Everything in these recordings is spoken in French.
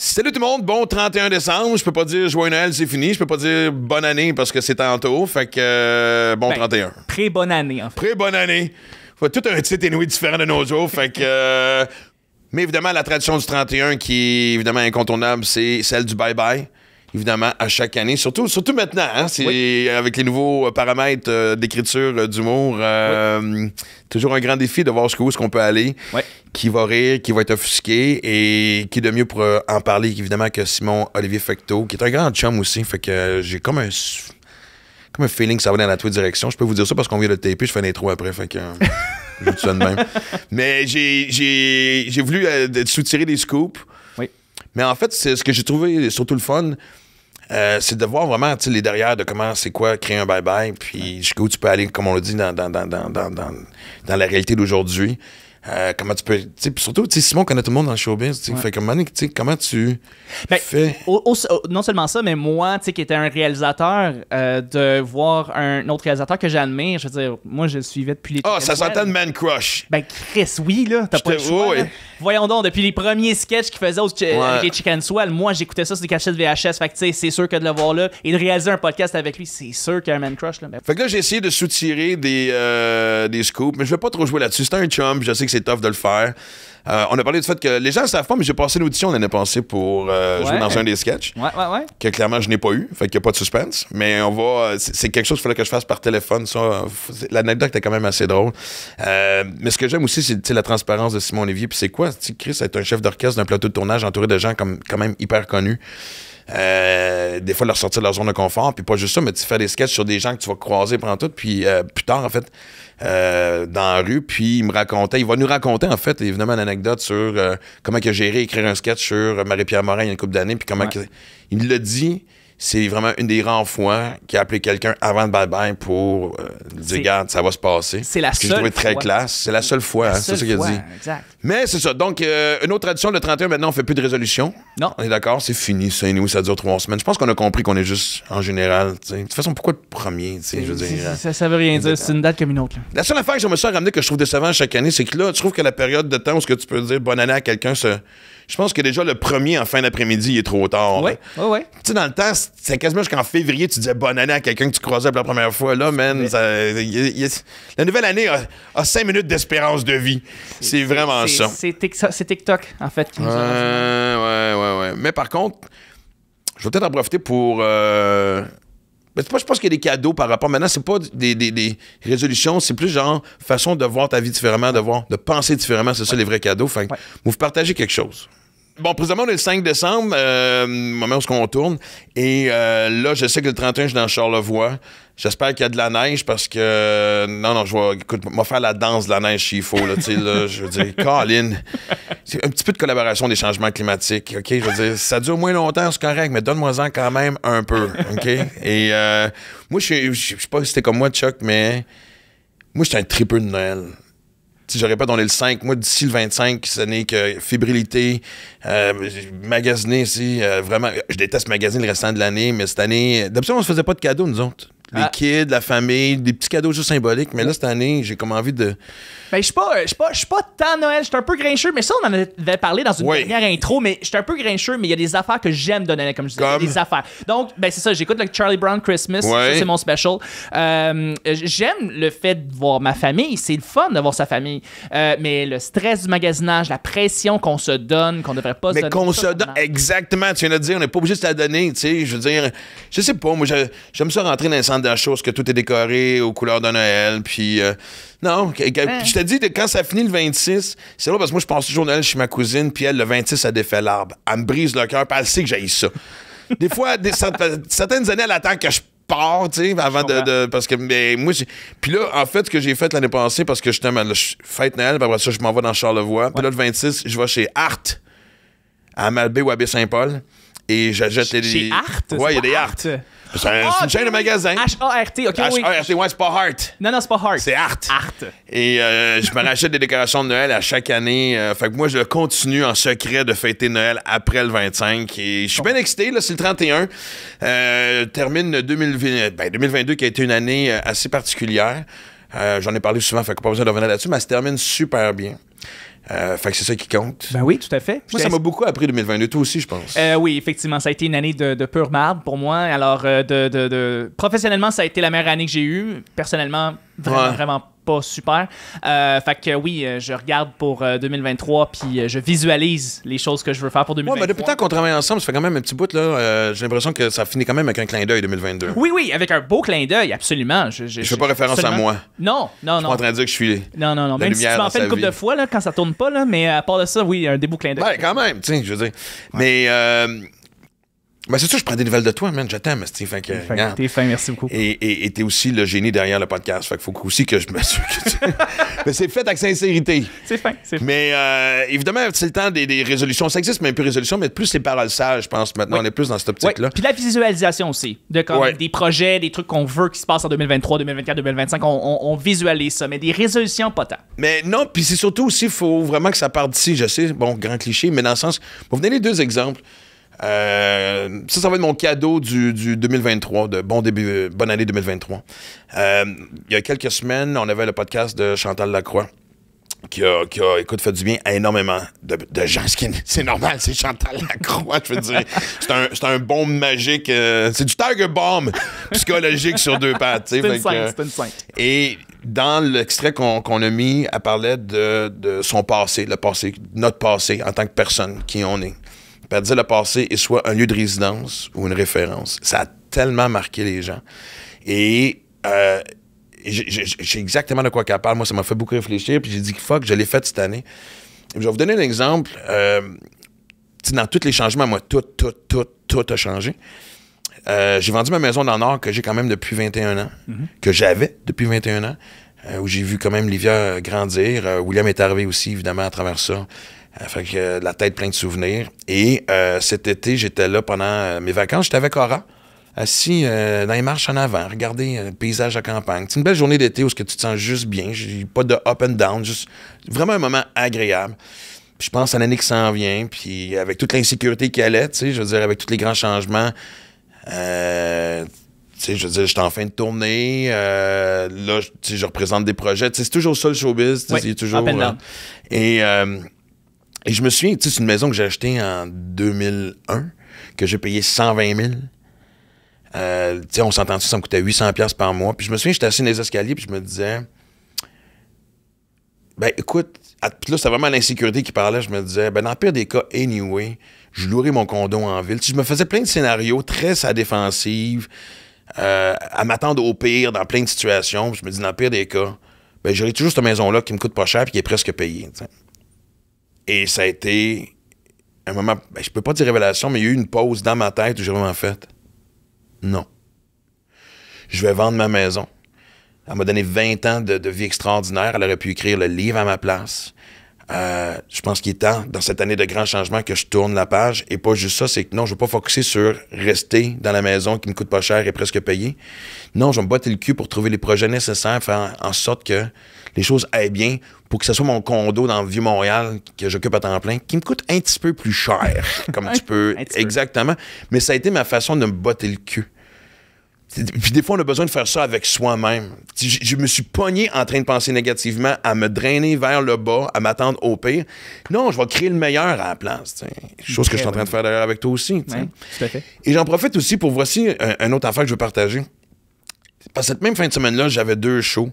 Salut tout le monde, bon 31 décembre. Je peux pas dire joyeux Noël, c'est fini. Je peux pas dire bonne année parce que c'est tantôt. Fait que bon 31. Pré-bonne année, en fait. Pré-bonne année. Faut tout un titre inouï différent de nos jours. Fait que. Mais évidemment, la tradition du 31 qui est évidemment incontournable, c'est celle du bye-bye. Évidemment, à chaque année. Surtout maintenant, hein, c'est oui. Avec les nouveaux paramètres d'écriture, d'humour. Oui. Toujours un grand défi de voir jusqu'où est-ce qu'on peut aller. Oui. Qui va rire, qui va être offusqué et qui de mieux pour en parler, évidemment, que Simon-Olivier Fecteau, qui est un grand chum aussi. Fait que j'ai comme un feeling que ça va dans la toute direction. Je peux vous dire ça parce qu'on vient de le taper, je fais une intro après. Fait que je dis ça de même. Mais j'ai voulu soutirer des scoops. Oui. Mais en fait, c'est ce que j'ai trouvé surtout le fun. C'est de voir vraiment les derrière de comment c'est quoi créer un bye-bye, puis jusqu'où tu peux aller, comme on l'a dit, dans la réalité d'aujourd'hui. Comment tu peux. Surtout, Simon connaît tout le monde dans le showbiz. Ouais. Fait que, comment tu fais. Non seulement ça, mais moi, qui était un réalisateur, de voir un autre réalisateur que j'admire, je veux dire, moi, je le suivais depuis les. Ah, ça s'entend de Man Crush. Ben, Chris, oui, là. T'as pas le choix. Là. Voyons donc, depuis les premiers sketchs qu'il faisait avec les Chicken Swell, moi, j'écoutais ça sur des cachettes VHS. Fait que, c'est sûr que de le voir là et de réaliser un podcast avec lui, c'est sûr qu'il y a un Man Crush. Là. Fait que là, j'ai essayé de soutirer des scoops, mais je vais pas trop jouer là-dessus. C'est un chum, je sais que c'est tough de le faire. On a parlé du fait que les gens ne savent pas, mais j'ai passé l'audition l'année passée pour jouer dans un des sketchs. Ouais. Que clairement, je n'ai pas eu. Fait qu'il n'y a pas de suspense. Mais on va. C'est quelque chose qu'il fallait que je fasse par téléphone. Ça, l'anecdote était quand même assez drôle. Mais ce que j'aime aussi, c'est la transparence de Simon Olivier. Puis c'est quoi? Chris est un chef d'orchestre d'un plateau de tournage entouré de gens quand même hyper connus. Des fois leur sortir de leur zone de confort, puis pas juste ça, mais tu fais des sketchs sur des gens que tu vas croiser pendant tout, puis plus tard en fait dans la rue, puis il va nous raconter en fait évidemment une anecdote sur comment il a géré écrire un sketch sur Marie-Pierre Morin il y a une couple d'années, puis comment il l'a dit. C'est vraiment une des rares fois qu'il a appelé quelqu'un avant le bye-bye pour dire, regarde, ça va se passer. C'est la seule fois. J'ai trouvé très classe. C'est la seule fois, c'est ça qu'il a dit. Exact. Mais c'est ça. Donc, une autre tradition, le 31, maintenant, on fait plus de résolution. Non. On est d'accord, c'est fini. C'est nous, ça dure 3 semaines. Je pense qu'on a compris qu'on est juste, en général, t'sais. De toute façon, pourquoi le premier, je veux dire. Ça veut rien dire. C'est une date comme une autre. Là. La seule affaire que j'aimerais ça ramener, que je trouve décevant chaque année, c'est que là, je trouve que la période de temps où tu peux dire bonne année à quelqu'un, je pense que déjà le premier en fin d'après-midi, il est trop tard. Oui. Tu sais, dans le temps, c'est quasiment jusqu'en février, tu disais bonne année à quelqu'un que tu croisais pour la première fois. Là, man, la nouvelle année a 5 minutes d'espérance de vie. C'est vraiment ça. C'est TikTok, en fait, qui nous a... Ouais. Mais par contre, je vais peut-être en profiter pour... je pense qu'il y a des cadeaux par rapport. Maintenant, c'est pas des résolutions, c'est plus genre façon de voir ta vie différemment, de penser différemment. C'est ça les vrais cadeaux. Fait que vous partagez quelque chose. Bon, présentement, on est le 5 décembre, moment où on tourne. Et là, je sais que le 31, je suis dans Charlevoix. J'espère qu'il y a de la neige parce que... Non, je vais faire la danse de la neige s'il faut. Là, je veux dire, Colin, c'est un petit peu de collaboration des changements climatiques. OK? Je veux dire, ça dure moins longtemps, c'est correct, mais donne-moi-en quand même un peu. OK? Et moi, je sais pas si c'était comme moi, Chuck, mais moi, j'étais un tripeux de Noël. J'aurais pas donné le 5. Moi, d'ici le 25, ce n'est que fébrilité, magasiner ici. Vraiment, je déteste magasiner le restant de l'année, mais cette année, d'habitude, on se faisait pas de cadeaux, nous autres. Les kids, la famille, des petits cadeaux juste symboliques. Mais là, cette année, j'ai comme envie de... Ben, je suis pas tant Noël. Je suis un peu grincheux, mais ça, on en avait parlé dans une dernière intro, mais je suis un peu grincheux, mais il y a des affaires que j'aime de Noël, comme je disais. Des affaires. Donc, ben, c'est ça. J'écoute le Charlie Brown Christmas. Ça, c'est mon special. J'aime le fait de voir ma famille. C'est le fun de voir sa famille. Mais le stress du magasinage, la pression qu'on se donne, qu'on devrait pas se donner. Mais qu'on se donne... Exactement. Tu viens de dire, on n'est pas obligé de se la donner, tu sais. Je veux dire, je sais pas. Moi, j'aime ça rentrer dans un centre d'achat, que tout est décoré aux couleurs de Noël, puis... Non, je te dis, quand ça finit le 26, c'est vrai parce que moi, je passe toujours Noël chez ma cousine, puis elle, le 26, elle défait l'arbre. Elle me brise le cœur, puis elle sait que j'haïs ça. Des fois, certaines années, elle attend que je pars, tu sais, avant parce que, mais moi, puis là, en fait, ce que j'ai fait l'année passée, parce que justement, je fête Noël, puis après ça, je m'en vais dans Charlevoix, puis là, le 26, je vais chez Art, à Malbaie ou à Baie-Saint-Paul, et j'achète les... Chez Art? Ouais, il y a des Art. C'est une chaîne de magasins. H-A-R-T, OK, oui. H-A-R-T, ouais, c'est pas Heart. Non, c'est pas Heart. C'est Art. Et je me rachète des décorations de Noël à chaque année. Fait que moi, je continue en secret de fêter Noël après le 25. Et je suis bien excité, là, c'est le 31. Termine 2022 qui a été une année assez particulière. J'en ai parlé souvent, fait que pas besoin de revenir là-dessus, mais elle se termine super bien. Fait que c'est ça qui compte. Ben oui, tout à fait. Moi, ça m'a beaucoup appris 2022, toi aussi, je pense. Oui, effectivement, ça a été une année de pure marde pour moi. Alors, professionnellement, ça a été la meilleure année que j'ai eue. Personnellement, vraiment pas super. Fait que oui, je regarde pour 2023 puis je visualise les choses que je veux faire pour 2023. Ouais, mais depuis le temps qu'on travaille ensemble, ça fait quand même un petit bout, là. J'ai l'impression que ça finit quand même avec un clin d'œil 2022. Oui, avec un beau clin d'œil, absolument. Je fais pas référence à moi. Non. Je suis pas en train de dire que je suis. Non. Même si tu m'en fais une couple de fois là, quand ça tourne pas, là, mais à part de ça, oui, un des beaux clins d'œil. Ben, quand même, tu sais, je veux dire. Ouais. Mais. Ben c'est ça, je prends des nouvelles de toi, man. Je t'aime, Steve. T'es fin, merci beaucoup. Et t'es aussi le génie derrière le podcast. Fait qu'il faut aussi que je m'assure que tu... Mais c'est fait avec sincérité. C'est fin. Mais évidemment, c'est le temps des résolutions. Ça existe, mais un peu résolution, mais plus les paroles sages, je pense, maintenant. On est plus dans cette optique-là. Puis la visualisation aussi. Des projets, des trucs qu'on veut qui se passent en 2023, 2024, 2025. On visualise ça, mais des résolutions, pas tant. Mais non, puis c'est surtout aussi, il faut vraiment que ça parte d'ici. Je sais, bon, grand cliché, mais dans le sens... Pour vous donner 2 exemples. Ça va être mon cadeau du 2023, de bonne année 2023. Il y a quelques semaines, on avait le podcast de Chantal Lacroix qui a écoute, fait du bien à énormément de gens. C'est normal, c'est Chantal Lacroix, je veux dire. C'est un bombe magique. C'est du Tiger Bomb psychologique sur 2 pattes. C'est une sainte. Et dans l'extrait qu'on a mis, elle parlait de son passé, notre passé en tant que personne, qui on est. Elle disait le passé est soit un lieu de résidence ou une référence. Ça a tellement marqué les gens. Et j'ai exactement de quoi qu'elle parle. Moi, ça m'a fait beaucoup réfléchir. Puis j'ai dit, fuck, je l'ai fait cette année. Et je vais vous donner un exemple. Dans tous les changements, moi, tout a changé. J'ai vendu ma maison dans le Nord que j'ai quand même depuis 21 ans, que j'avais depuis 21 ans, où j'ai vu quand même Livia grandir. William est arrivé aussi, évidemment, à travers ça. Fait que la tête pleine de souvenirs. Et cet été, j'étais là pendant mes vacances. J'étais avec Cora, assis dans les marches en avant, regarder le paysage à campagne. C'est une belle journée d'été où tu te sens juste bien. J'ai pas de up and down, juste vraiment un moment agréable. Puis je pense à l'année qui s'en vient, puis avec toute l'insécurité qui allait, tu sais, je veux dire, avec tous les grands changements, tu sais, je veux dire, j'étais en fin de tournée, là, tu sais, je représente des projets. Tu sais, c'est toujours ça le showbiz, tu sais, c'est toujours... Et je me souviens, tu sais, c'est une maison que j'ai achetée en 2001, que j'ai payé 120 000. Tu sais, on s'entend, ça me coûtait 800$ par mois. Puis je me souviens, j'étais assis dans les escaliers, puis je me disais, ben écoute, puis là, c'était vraiment l'insécurité qui parlait. Je me disais, ben dans le pire des cas, anyway, je louerais mon condo en ville. Tu sais, je me faisais plein de scénarios très à la défensive, à m'attendre au pire dans plein de situations. Puis je me dis, dans le pire des cas, ben j'aurais toujours cette maison-là qui me coûte pas cher puis qui est presque payée, tu sais. Et ça a été un moment, ben, je peux pas dire révélation, mais il y a eu une pause dans ma tête où j'ai vraiment fait non. Je vais vendre ma maison. Elle m'a donné 20 ans de vie extraordinaire. Elle aurait pu écrire le livre à ma place. Je pense qu'il est temps, dans cette année de grands changements, que je tourne la page. Et pas juste ça, c'est que non, je ne veux pas focusser sur rester dans la maison qui me coûte pas cher et presque payé. Non, je vais me botter le cul pour trouver les projets nécessaires, faire en sorte que les choses aillent bien pour que ce soit mon condo dans le Vieux-Montréal que j'occupe à temps plein, qui me coûte un petit peu plus cher, comme tu peux. Exactement. Mais ça a été ma façon de me botter le cul. Puis des fois, on a besoin de faire ça avec soi-même. Je me suis pogné en train de penser négativement, à me drainer vers le bas, à m'attendre au pire. Non, je vais créer le meilleur à la place. T'sais. Chose que je suis en train de faire d'ailleurs avec toi aussi. Ouais, tout à fait. Et j'en profite aussi pour voici un autre affaire que je veux partager. Parce que cette même fin de semaine-là, j'avais 2 shows.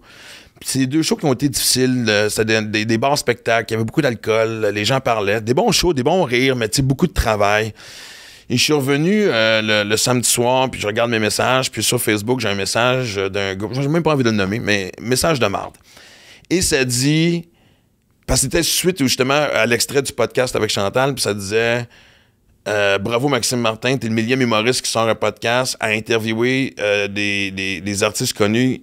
C'est 2 shows qui ont été difficiles. C'était des bars spectacles. Il y avait beaucoup d'alcool. Les gens parlaient. Des bons shows, des bons rires, mais beaucoup de travail. Et je suis revenu le samedi soir, puis je regarde mes messages, puis sur Facebook, j'ai un message d'un gars, j'ai même pas envie de le nommer, mais message de marde. Et ça dit, parce que c'était suite justement à l'extrait du podcast avec Chantal, puis ça disait bravo Maxime Martin, t'es le 1000e humoriste qui sort un podcast à interviewer des artistes connus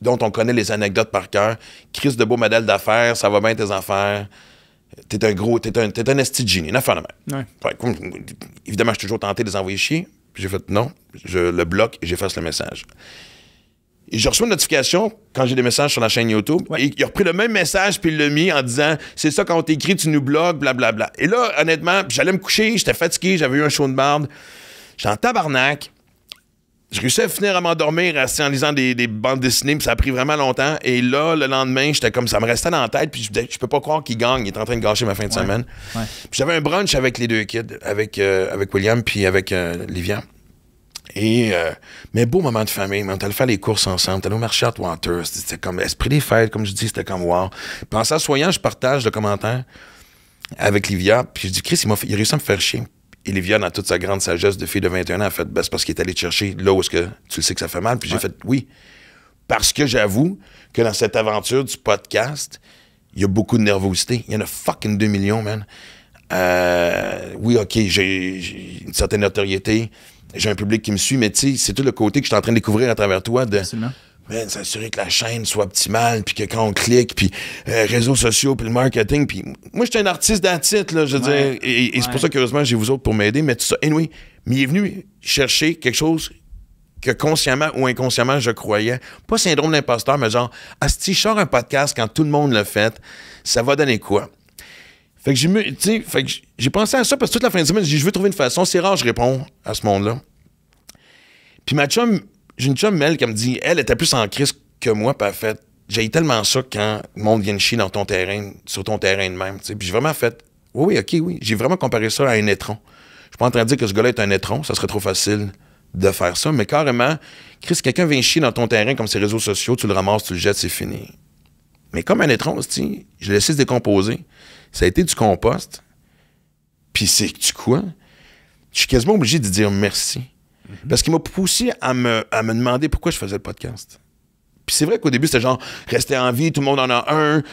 dont on connaît les anecdotes par cœur. Chris de beau modèle d'affaires, ça va bien tes affaires. T'es un esti de génie, une affaire de même. Ouais. Ouais, évidemment, je suis toujours tenté de les envoyer chier. Puis j'ai fait non, je le bloque et j'efface le message. Et je reçois une notification quand j'ai des messages sur la chaîne YouTube. Ouais. Et il a repris le même message puis il l'a mis en disant c'est ça quand on t'écrit, tu nous bloques, blablabla. Et là, honnêtement, j'allais me coucher, j'étais fatigué, j'avais eu un show de marde. J'étais en tabarnak. je réussis à finir à m'endormir en lisant des bandes dessinées, puis ça a pris vraiment longtemps. Et là, le lendemain, j'étais comme ça me restait dans la tête, puis je peux pas croire qu'il gagne, il est en train de gâcher ma fin de semaine. Ouais. Puis j'avais un brunch avec les deux kids, avec William puis avec Livia. Et mais beau moment de famille, on allait faire les courses ensemble, on allait au marché Atwater, c'était comme esprit des fêtes, comme je dis, c'était comme wow. Puis en s'assoyant, je partage le commentaire avec Livia, puis je dis Chris, il a réussi à me faire chier. Et Livia, dans toute sa grande sagesse de fille de 21 ans, a fait c'est parce qu'il est allé te chercher là où est-ce que tu le sais que ça fait mal. Puis j'ai fait oui. Parce que j'avoue que dans cette aventure du podcast, il y a beaucoup de nervosité. Il y en a fucking 2 millions, man. Oui, OK, j'ai une certaine notoriété. J'ai un public qui me suit, mais tu sais, c'est tout le côté que je suis en train de découvrir à travers toi de s'assurer que la chaîne soit optimale, puis que quand on clique, puis réseaux sociaux, puis le marketing, puis moi, je suis un artiste d'attitude, là, je veux dire, et c'est pour ça qu'heureusement, j'ai vous autres pour m'aider, mais tout ça, anyway, mais il est venu chercher quelque chose que consciemment ou inconsciemment, je croyais, pas syndrome d'imposteur, mais genre, si je sors un podcast quand tout le monde l'a fait, ça va donner quoi? Fait que j'ai pensé à ça parce que toute la fin de semaine, je veux trouver une façon. C'est rare, je réponds à ce monde-là. Puis j'ai une chum, Mel, qui me dit, elle était plus en crise que moi, puis elle fait, j'ai tellement ça quand le monde vient de chier dans ton terrain, sur ton terrain de même. T'sais. Puis j'ai vraiment fait, oui, j'ai vraiment comparé ça à un étron. Je suis pas en train de dire que ce gars-là est un étron, ça serait trop facile de faire ça, mais carrément, Chris, quelqu'un vient chier dans ton terrain comme ses réseaux sociaux, tu le ramasses, tu le jettes, c'est fini. Mais comme un étron, je l'ai laissé se décomposer. Ça a été du compost. Puis c'est quoi? Je suis quasiment obligé de dire merci. Mm-hmm. Parce qu'il m'a poussé à me demander pourquoi je faisais le podcast. Puis c'est vrai qu'au début, c'était genre, rester en vie, tout le monde en a un.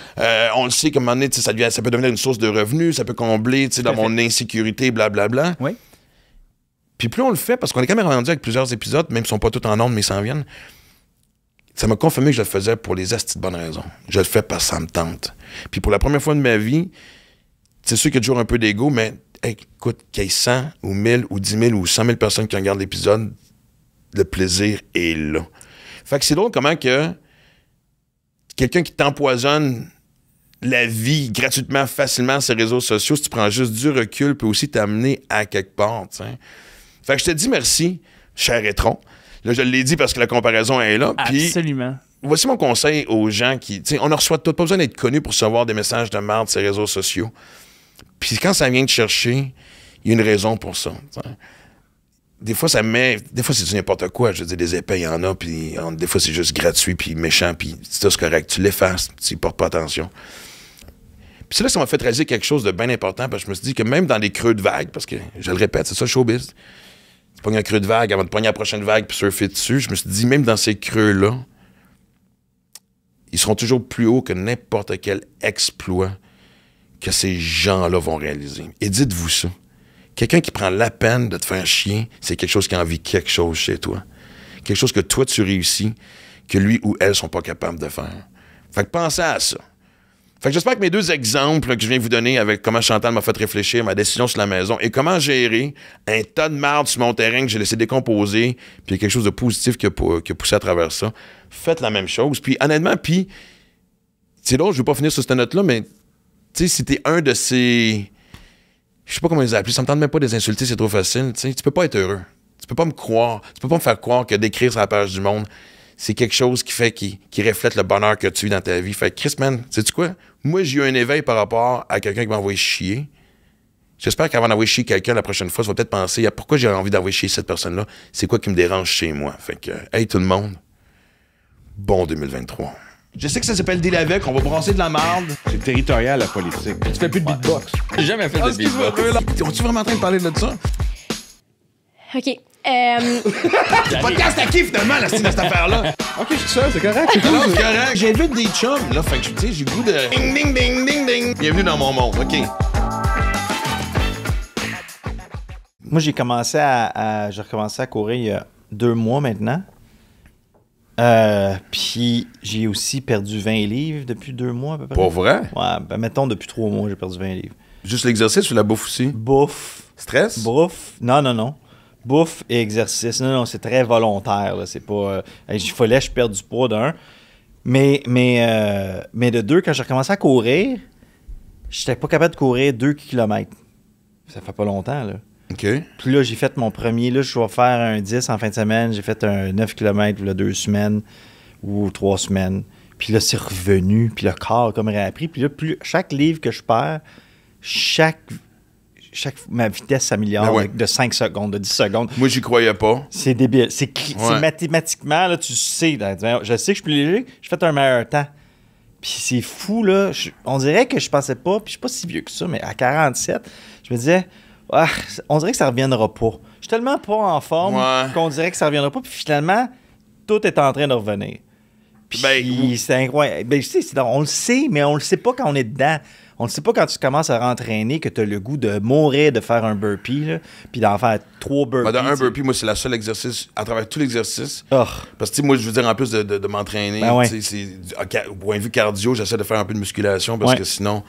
On le sait qu'à un moment donné, ça peut devenir une source de revenus, ça peut combler dans mon insécurité, blablabla. Oui. Puis plus on le fait, parce qu'on est quand même rendu avec plusieurs épisodes, même s'ils sont pas tous en ondes, mais ils s'en viennent, ça m'a confirmé que je le faisais pour les astis de bonnes raisons. Je le fais parce que ça me tente. Puis pour la première fois de ma vie, c'est sûr qu'il y a toujours un peu d'ego, mais écoute, qu'il y ait 100 ou 1000 ou 10 000 ou 100 000 personnes qui regardent l'épisode, le plaisir est là. Fait que c'est drôle comment que quelqu'un qui t'empoisonne la vie gratuitement, facilement sur les réseaux sociaux, si tu prends juste du recul, peut aussi t'amener à quelque part, t'sais. Fait que je te dis merci, cher Étron. Là, je l'ai dit parce que la comparaison est là. Absolument. Voici mon conseil aux gens qui... Tu sais, on ne reçoit pas besoin d'être connu pour recevoir des messages de merde sur les réseaux sociaux. Puis quand ça vient te chercher, il y a une raison pour ça. T'sais. Des fois, c'est du n'importe quoi. Je veux dire, des épais, il y en a, puis des fois, c'est juste gratuit, puis méchant, puis c'est correct. Tu l'effaces, tu n'y portes pas attention. Puis c'est là que ça m'a fait réaliser quelque chose de bien important, parce que je me suis dit que même dans les creux de vague, parce que, je le répète, c'est ça le showbiz, tu pognes un creux de vague avant de pogner la prochaine vague puis surfer dessus. Je me suis dit, même dans ces creux-là, ils seront toujours plus hauts que n'importe quel exploit que ces gens-là vont réaliser. Et dites-vous ça. Quelqu'un qui prend la peine de te faire chier, c'est quelque chose qui a envie quelque chose chez toi. Quelque chose que toi, tu réussis, que lui ou elle sont pas capables de faire. Fait que pensez à ça. Fait que j'espère que mes deux exemples que je viens de vous donner avec comment Chantal m'a fait réfléchir, ma décision sur la maison et comment gérer un tas de merde sur mon terrain que j'ai laissé décomposer, puis il y a quelque chose de positif qui a poussé à travers ça. Faites la même chose. Puis honnêtement, c'est drôle, je veux pas finir sur cette note-là, mais tu sais, si t'es un de ces... Je sais pas comment les appeler, ça me tente même pas de les insulter, c'est trop facile. Tu sais, tu peux pas être heureux. Tu peux pas me croire. Tu peux pas me faire croire que d'écrire sur la page du Monde, c'est quelque chose qui reflète le bonheur que tu vis dans ta vie. Fait que Chris, man, sais-tu quoi? Moi, j'ai eu un éveil par rapport à quelqu'un qui m'a envoyé chier. J'espère qu'avant d'envoyer chier quelqu'un la prochaine fois, tu vas peut-être penser à pourquoi j'ai envie d'envoyer chier cette personne-là. C'est quoi qui me dérange chez moi? Fait que, hey tout le monde, bon 2023. Je sais que ça s'appelle Deal avec, on va brasser de la merde. C'est territorial, la politique. Tu fais plus de beatbox. J'ai jamais fait de beatbox. On-tu vraiment en train de parler de ça? OK. Le podcast à qui, finalement, de cette affaire-là? OK, je suis seul, c'est correct. C'est correct. J'invite des chums, là. Fait que, tu sais, j'ai le goût de... Ding, ding, ding, ding, ding. Bienvenue dans mon monde, OK. Moi, j'ai recommencé à courir il y a 2 mois maintenant. Puis j'ai aussi perdu 20 livres depuis 2 mois à peu près. Pour vrai? Ouais, ben mettons depuis 3 mois, j'ai perdu 20 livres. Juste l'exercice ou la bouffe aussi? Bouffe. Stress? Bouffe. Non. Bouffe et exercice. Non, c'est très volontaire. Là. C'est pas... il fallait que je perde du poids d'un. Mais de 2, quand j'ai recommencé à courir, j'étais pas capable de courir 2 km. Ça fait pas longtemps, là. OK. Puis là, j'ai fait mon premier. Là, je vais faire un 10 en fin de semaine. J'ai fait un 9 km il y a 2 semaines ou 3 semaines. Puis là, c'est revenu. Puis le corps a comme réappris. Puis là, chaque livre que je perds, ma vitesse s'améliore de 5 secondes, de 10 secondes. Moi, j'y croyais pas. C'est débile. C'est mathématiquement, là, tu sais. Je sais que je suis plus léger. J'ai fait un meilleur temps. Puis c'est fou, là. On dirait que je pensais pas, puis je suis pas si vieux que ça, mais à 47, je me disais, on dirait que ça reviendra pas. Je suis tellement pas en forme qu'on dirait que ça reviendra pas, puis finalement, tout est en train de revenir. Puis c'est incroyable. On le sait, mais on le sait pas quand on est dedans. On ne sait pas quand tu commences à rentraîner que tu as le goût de mourir de faire un burpee, là, puis d'en faire 3 burpees. Dans un burpee, moi, c'est le seul exercice, à travers tout l'exercice. Parce que moi, je veux dire, en plus de m'entraîner, au point de vue cardio, j'essaie de faire un peu de musculation parce que sinon...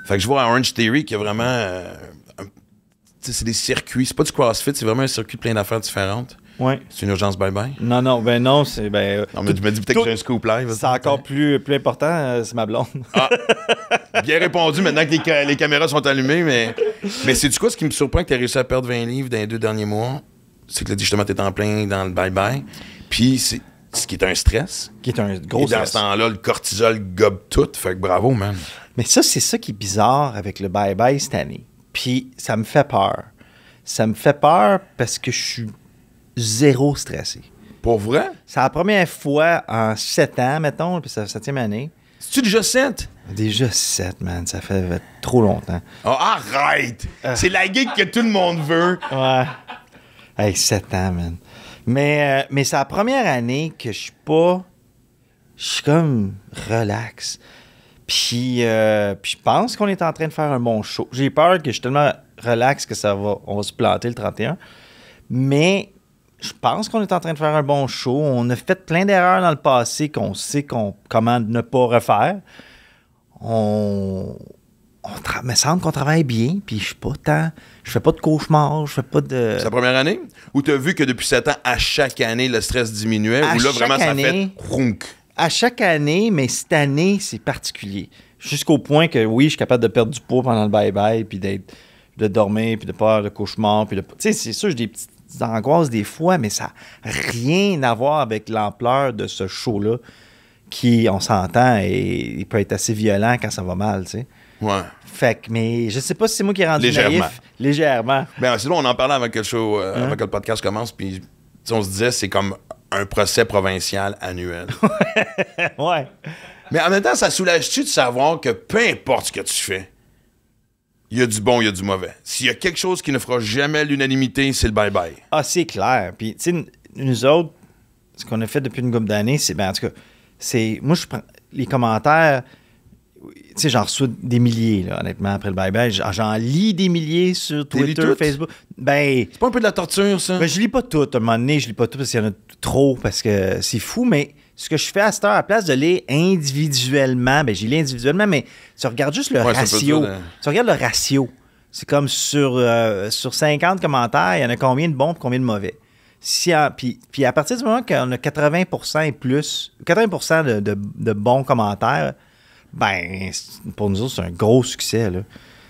Fait que je vois à Orange Theory qu'il y a vraiment... c'est des circuits. C'est pas du CrossFit, c'est vraiment un circuit plein d'affaires différentes. Ouais. C'est une urgence bye-bye? Non, non, c'est... non, mais tu me dis peut-être que j'ai un scoop live. C'est encore plus important, c'est ma blonde. Bien répondu maintenant que les caméras sont allumées, mais c'est du quoi ce qui me surprend que tu as réussi à perdre 20 livres dans les 2 derniers mois? C'est que justement, tu es en plein dans le bye-bye. Puis c'est ce qui est un stress. Qui est un gros stress. Et dans ce temps-là, le cortisol gobe tout. Fait que bravo, man. Mais ça, c'est ça qui est bizarre avec le bye-bye cette année. Puis ça me fait peur. Ça me fait peur parce que je suis zéro stressé. Pour vrai? C'est la première fois en 7 ans, mettons, puis c'est la 7e année. C'est-tu déjà 7? Déjà 7, man. Ça fait trop longtemps. Oh, arrête! C'est la gig que tout le monde veut. Ouais. Hey, 7 ans, man. Mais c'est la première année que je suis pas... Je suis comme relax. Puis je pense qu'on est en train de faire un bon show. J'ai peur que je suis tellement relax que on va se planter le 31. Mais... Je pense qu'on est en train de faire un bon show. On a fait plein d'erreurs dans le passé qu'on sait comment ne pas refaire. Il me semble qu'on travaille bien, puis je fais pas de cauchemars, je fais pas de... C'est la première année? Ou tu as vu que depuis 7 ans, à chaque année, le stress diminuait? Ou là, vraiment, ça fait rounk? À chaque année, mais cette année, c'est particulier. Jusqu'au point que, oui, je suis capable de perdre du poids pendant le bye-bye, puis de dormir, puis de pas avoir de cauchemars. Tu sais, c'est sûr, j'ai des petites angoisses des fois, mais ça n'a rien à voir avec l'ampleur de ce show-là qui, on s'entend, il peut être assez violent quand ça va mal, tu sais. Ouais. Fait que, mais je sais pas si c'est moi qui ai rendu naïf. Légèrement. Ben, c'est là, on en parlait avant que le show, avant que le podcast commence, puis on se disait, c'est comme un procès provincial annuel. Ouais. Mais en même temps, ça soulage-tu de savoir que peu importe ce que tu fais, il y a du bon, il y a du mauvais. S'il y a quelque chose qui ne fera jamais l'unanimité, c'est le bye-bye. Ah, c'est clair. Puis, tu sais, nous autres, ce qu'on a fait depuis une couple d'années, c'est, en tout cas, c'est... Moi, je prends les commentaires... Tu sais, j'en reçois des milliers, là, honnêtement, après le bye-bye. J'en lis des milliers sur Twitter, Facebook. Ben... C'est pas un peu de la torture, ça? Ben, je lis pas tout. À un moment donné, je lis pas tout parce qu'il y en a trop, parce que c'est fou, mais... Ce que je fais à cette heure, à la place de lire individuellement, ben j'ai lu individuellement, mais tu regardes juste le ratio. Tu regardes le ratio. C'est comme sur 50 commentaires, il y en a combien de bons et combien de mauvais. Puis à partir du moment qu'on a 80% et plus, 80% de bons commentaires, ben pour nous autres, c'est un gros succès, là.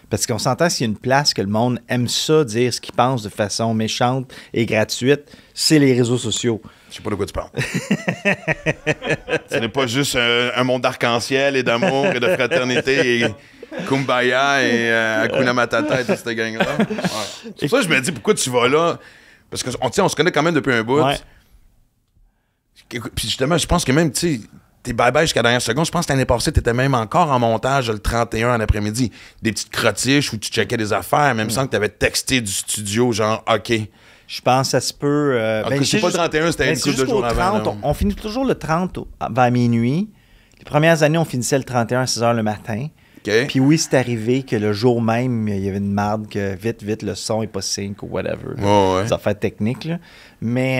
Parce qu'on s'entend s'il y a une place que le monde aime ça, dire ce qu'il pense de façon méchante et gratuite, c'est les réseaux sociaux. Je sais pas de quoi tu parles. Ce n'est pas juste un monde d'arc-en-ciel et d'amour et de fraternité et kumbaya et Hakuna Matata et toute cette gang-là. Ouais. C'est pour ça que je me dis, pourquoi tu vas là? Parce qu'on se connaît quand même depuis un bout. Ouais. Puis justement, je pense que même, tu sais, t'es bye-bye jusqu'à la dernière seconde. Je pense que l'année passée, t'étais même encore en montage le 31 en après-midi. Des petites crottiches où tu checkais des affaires, même sans que t'avais texté du studio, genre, OK. Je pense que ça se peut... c'est pas le 31, c'était une couple de jours avant. 30, on finit toujours le 30 vers minuit. Les premières années, on finissait le 31 à 6 h le matin. Okay. Puis oui, c'est arrivé que le jour même, il y avait une marde que vite, le son n'est pas sync ou whatever. Ouais. Des affaires techniques, là. Mais...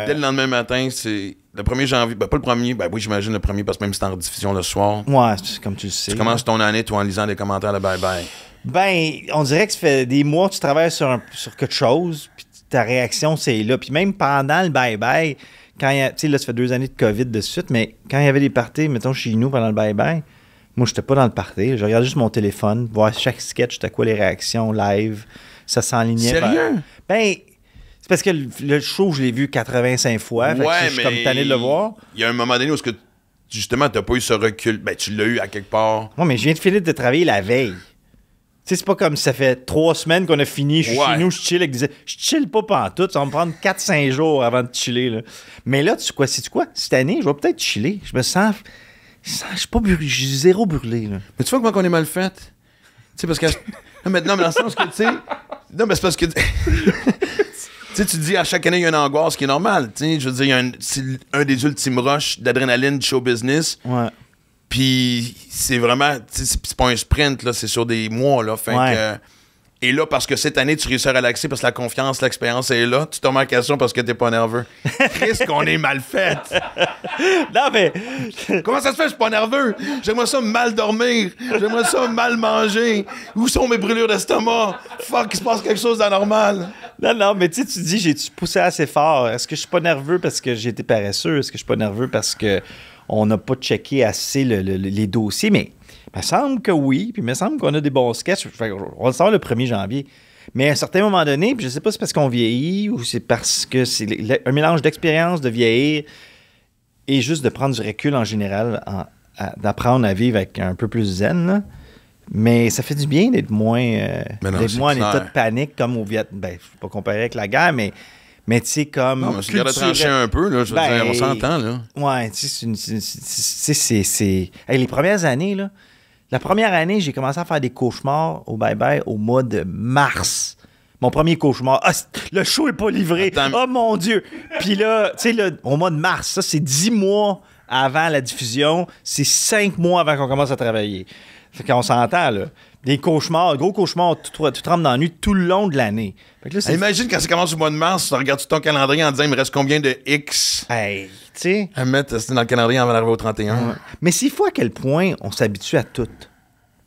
Et dès le lendemain matin, c'est le 1er janvier. Ben, pas le premier. Ben oui, j'imagine le premier, parce que même si c'est en rediffusion le soir. Ouais, comme tu le sais. Tu commences ton année, toi, en lisant des commentaires de bye-bye. Ben, on dirait que ça fait des mois que tu travailles sur quelque chose, puis ta réaction, c'est là. Puis même pendant le bye-bye, quand il y a... Tu sais, là, ça fait 2 années de COVID de suite, mais quand il y avait des parties, mettons, chez nous, pendant le bye-bye, moi, j'étais pas dans le party. Je regardais juste mon téléphone, voir chaque sketch, c'était quoi les réactions live. ça s'enlignait. Sérieux? Ben, c'est parce que le show, je l'ai vu 85 fois. Fait que je suis comme tanné de le voir. Il y a un moment donné où justement, t'as pas eu ce recul. Ben, tu l'as eu à quelque part. Non, mais je viens de finir de travailler la veille. Tu sais, c'est pas comme si ça fait 3 semaines qu'on a fini, je suis chez nous, je chill avec des... Je chill pas pantoute, ça va me prendre 4-5 jours avant de chiller, là. Mais là, sais-tu quoi? Cette année, je vais peut-être chiller. Je me sens... Je suis pas brûlé, je suis zéro brûlé, là. Mais tu vois comment on est mal fait? Tu sais, parce que... non, mais dans le sens que, tu sais... Non, mais c'est parce que... Tu sais, tu dis à chaque année, il y a une angoisse qui est normale. Tu sais, je veux dire, c'est un des ultimes rushs d'adrénaline du show business. Ouais. Puis c'est vraiment, c'est pas un sprint, là, c'est sur des mois, là. Fait que, et là, parce que cette année, tu réussis à relaxer parce que la confiance, l'expérience est là, tu te remets en question parce que t'es pas nerveux. Qu'est-ce qu'on est mal fait? Non, mais... Comment ça se fait, je suis pas nerveux? J'aimerais ça mal dormir. J'aimerais ça mal manger. Où sont mes brûlures d'estomac? Fuck, il se passe quelque chose d'anormal. Non, mais tu dis, j'ai-tu poussé assez fort? Est-ce que je suis pas nerveux parce que j'ai été paresseux? Est-ce que je suis pas nerveux parce que on n'a pas checké assez les dossiers? Mais il me semble que oui, puis il me semble qu'on a des bons sketchs. On va le savoir le 1er janvier. Mais à un certain moment donné, puis je sais pas si c'est parce qu'on vieillit ou c'est parce que c'est un mélange d'expérience, de vieillir et juste de prendre du recul en général, d'apprendre à vivre avec un peu plus zen, là. Mais ça fait du bien d'être moins en état de panique comme au Vietnam. Ben, je ne peux pas comparer avec la guerre, mais tu sais, comme... Non, mais c'est de trancher un peu, là, je veux dire, on s'entend, là. Ouais, tu sais, c'est... Hey, les premières années, là, la première année, j'ai commencé à faire des cauchemars au bye-bye au mois de mars. Mon premier cauchemar. Ah, le show n'est pas livré. Oh, mon Dieu! Puis là, tu sais, au mois de mars, ça, c'est 10 mois avant la diffusion. C'est 5 mois avant qu'on commence à travailler. Fait qu'on s'entend, là. Des cauchemars, gros cauchemars, tu te rentres dans la nuit tout le long de l'année. Fait que là, imagine quand ça commence au mois de mars, tu regardes ton calendrier en disant il me reste combien de X tu sais, à mettre dans le calendrier avant d'arriver au 31. Ouais. Mais c'est fou à quel point on s'habitue à tout.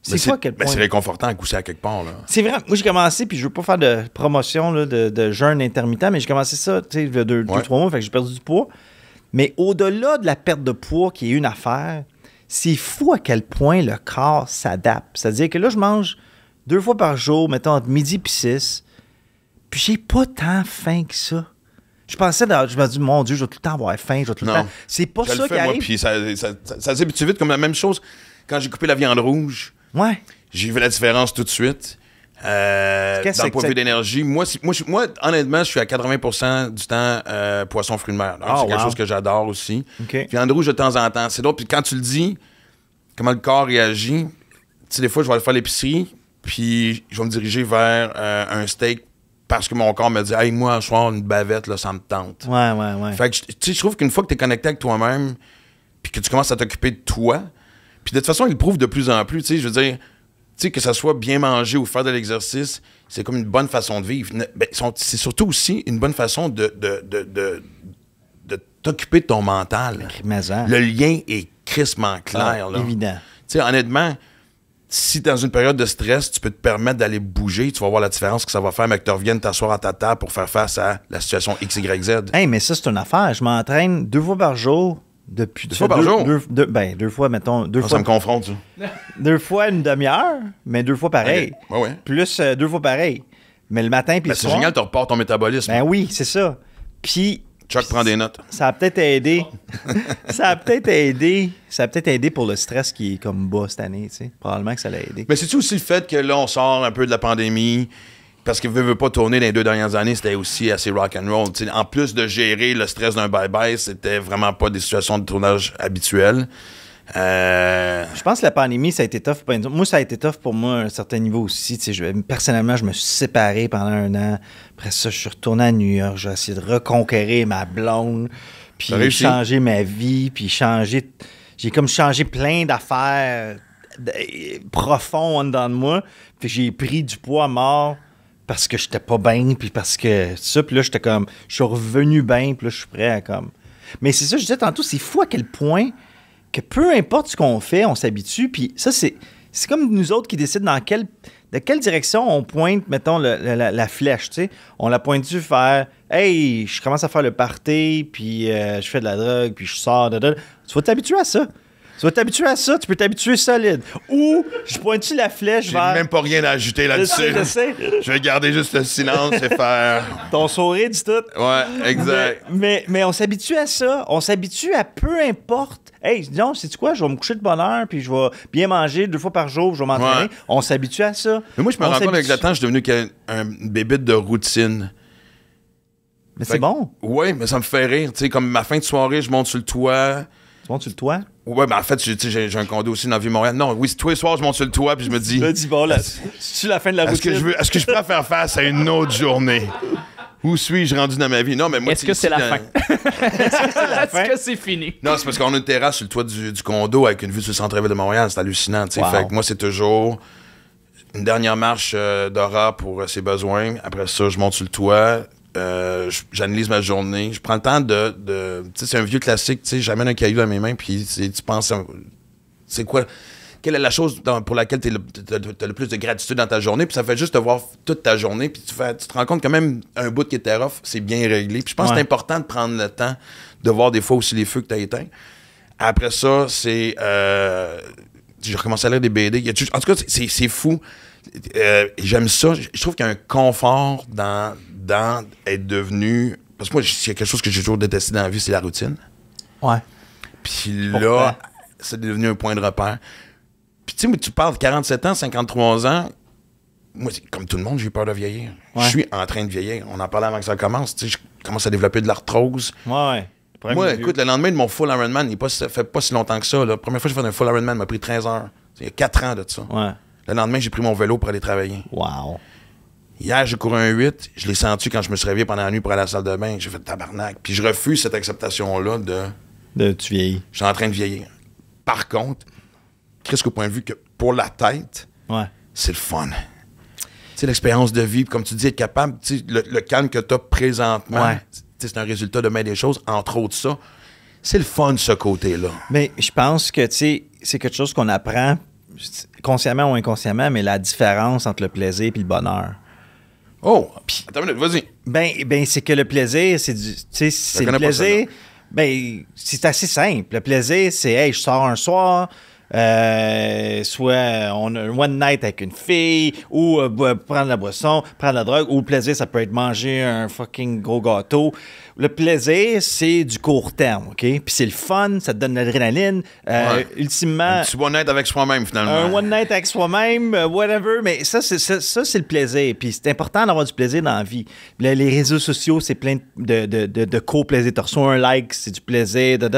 C'est fou à quel point. C'est réconfortant à gousser à quelque part, là. C'est vrai. Moi, j'ai commencé, puis je veux pas faire de promotion là, de jeûne intermittent, mais j'ai commencé ça, tu sais, il y a 2-3 mois, fait que j'ai perdu du poids. Mais au-delà de la perte de poids, qui est une affaire, c'est fou à quel point le corps s'adapte. C'est-à-dire que là, je mange 2 fois par jour, mettons entre midi et 6, puis j'ai pas tant faim que ça. Je me dis, mon Dieu, je vais tout le temps avoir faim, je vais tout le temps... C'est pas ça qui arrive. Moi, puis ça s'habitue vite, comme la même chose. Quand j'ai coupé la viande rouge, j'ai vu la différence tout de suite. Dans le point de vue d'énergie. Moi, honnêtement, je suis à 80% du temps poisson, fruits de mer. C'est quelque chose que j'adore aussi. Okay. Viande rouge de temps en temps. C'est drôle. Puis quand tu le dis, comment le corps réagit, tu sais, des fois, je vais aller faire l'épicerie, puis je vais me diriger vers un steak parce que mon corps me dit « Hey, moi, ce soir, une bavette, là, ça me tente. » Ouais. Fait que, tu sais, je trouve qu'une fois que tu es connecté avec toi-même, puis que tu commences à t'occuper de toi, puis de toute façon, il le prouve de plus en plus, tu sais, je veux dire... Tu sais, que ça soit bien manger ou faire de l'exercice, c'est comme une bonne façon de vivre. Ben, c'est surtout aussi une bonne façon de t'occuper de ton mental. Le lien est crissement clair. Là. Évident. Tu sais, honnêtement, si dans une période de stress, tu peux te permettre d'aller bouger, tu vas voir la différence que ça va faire, mais que tu reviennes t'asseoir à ta table pour faire face à la situation X, Y, Z. Hey, mais ça, c'est une affaire. Je m'entraîne 2 fois par jour. Depuis 2 fois par jour? 2 fois, mettons. 2 fois, ça me confronte, ça. 2 fois une demi-heure, mais 2 fois pareil. Okay. Ouais. Plus 2 fois pareil. Mais le matin puis le soir. C'est génial, tu repars ton métabolisme. Ben oui, c'est ça. Puis. Chuck prend des notes. Ça a peut-être aidé. ça a peut-être aidé pour le stress qui est comme bas cette année, tu sais. Probablement que ça l'a aidé. Mais c'est-tu aussi le fait que là, on sort un peu de la pandémie? Parce que veut pas tourner dans les 2 dernières années, c'était aussi assez rock'n'roll. En plus de gérer le stress d'un bye-bye, c'était vraiment pas des situations de tournage habituelles. Je pense que la pandémie, ça a été tough. Moi, ça a été tough pour moi à un certain niveau aussi. Personnellement, je me suis séparé pendant 1 an. Après ça, je suis retourné à New York. J'ai essayé de reconquérir ma blonde, puis changer ma vie, puis j'ai comme changé plein d'affaires profondes en dedans de moi. Puis j'ai pris du poids mort. Parce que j'étais pas bien, puis parce que ça, puis là, j'étais comme, je suis revenu bien, puis là, je suis prêt à comme... Mais c'est ça, je disais tantôt, c'est fou à quel point que peu importe ce qu'on fait, on s'habitue, puis ça, c'est comme nous autres qui décident de quelle direction on pointe, mettons, la flèche, tu sais. On la pointe-tu faire, hey, je commence à faire le party, puis je fais de la drogue, puis je sors, tu vas t'habituer à ça. Tu vas t'habituer à ça, tu peux t'habituer solide. Ou, je pointe-tu la flèche vers... J'ai même pas rien à ajouter là-dessus. Je sais. Je vais garder juste le silence et faire... Ton sourire dit tout. Ouais, exact. Mais on s'habitue à ça. On s'habitue à peu importe. Hey, non, sais-tu quoi? Je vais me coucher de bonne heure, puis je vais bien manger 2 fois par jour, je vais m'entraîner. Ouais. On s'habitue à ça. Mais moi, je me rends compte avec le temps, je suis devenu un bébite de routine. Mais c'est bon. Oui, mais ça me fait rire. Tu sais, comme ma fin de soirée, je monte sur le toit. Tu montes sur le toit? Oui, mais en fait, j'ai un condo aussi dans la Ville-Montréal. Non, oui, tous les soirs, je monte sur le toit, puis je me dis... Je me dis, bon, là, c'est la fin de la routine. Est-ce que je peux faire face à une autre journée? Où suis-je rendu dans ma vie? Non, mais moi... Est-ce que c'est la fin? Est-ce que c'est fini? Non, c'est parce qu'on a une terrasse sur le toit du condo avec une vue sur le centre-ville de Montréal. C'est hallucinant, tu sais. Fait que moi, c'est toujours une dernière marche d'Aura pour ses besoins. Après ça, je monte sur le toit. J'analyse ma journée. Je prends le temps de tu sais, c'est un vieux classique. Tu sais, j'amène un caillou dans mes mains, puis tu penses... C'est quoi... Quelle est la chose pour laquelle tu as le plus de gratitude dans ta journée, puis ça fait juste te voir toute ta journée, puis tu te rends compte que même un bout qui était rough, c'est bien réglé. Puis je pense que c'est important de prendre le temps de voir des fois aussi les feux que tu as éteints. Après ça, c'est... j'ai recommencé à lire des BD. En tout cas, c'est fou. J'aime ça. Je trouve qu'il y a un confort dans être devenu... Parce que moi, s'il y a quelque chose que j'ai toujours détesté dans la vie, c'est la routine. Ouais. Puis là, c'est devenu un point de repère. Puis tu sais, tu parles de 47 ans, 53 ans. Moi, comme tout le monde, j'ai eu peur de vieillir. Ouais. Je suis en train de vieillir. On en parlait avant que ça commence. Tu sais, je commence à développer de l'arthrose. Ouais. Moi, écoute, le lendemain de mon full Ironman, ça fait pas si longtemps que ça. La première fois que j'ai fait un full Ironman, m'a pris 13 heures. Il y a 4 ans de ça. Ouais. Le lendemain, j'ai pris mon vélo pour aller travailler. Wow. Hier, j'ai couru un 8. Je l'ai senti quand je me suis réveillé pendant la nuit pour aller à la salle de bain. J'ai fait tabarnak. Puis je refuse cette acceptation-là de tu vieillis. Je suis en train de vieillir. Par contre, qu'est-ce qu'au point de vue que pour la tête, c'est le fun. Tu sais, l'expérience de vie, comme tu dis, être capable, tu sais, le calme que tu as présentement, c'est un résultat de bien des choses, entre autres ça. C'est le fun, ce côté-là. Mais je pense que, tu sais, c'est quelque chose qu'on apprend consciemment ou inconsciemment, mais la différence entre le plaisir et le bonheur. Oh, attends une minute, vas-y. Ben, c'est que le plaisir, c'est du. Tu sais, c'est le plaisir. Ben, c'est assez simple. Le plaisir, c'est, hey, je sors un soir, soit on a un one night avec une fille, ou prendre la boisson, prendre la drogue, ou le plaisir, ça peut être manger un fucking gros gâteau. Le plaisir, c'est du court terme, OK? Puis c'est le fun, ça te donne de l'adrénaline. Ultimement... Un petit one night avec soi-même, finalement. Un one night avec soi-même, whatever. Mais ça, c'est le plaisir. Puis c'est important d'avoir du plaisir dans la vie. Les réseaux sociaux, c'est plein de co-plaisir. Tu reçois un like, c'est du plaisir. Puis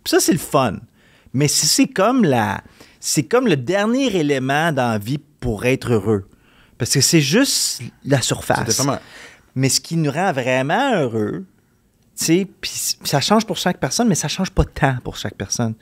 ça, c'est le fun. Mais c'est comme le dernier élément dans la vie pour être heureux. Parce que c'est juste la surface. Mais ce qui nous rend vraiment heureux, tu sais, puis ça change pour chaque personne, mais ça change pas tant pour chaque personne.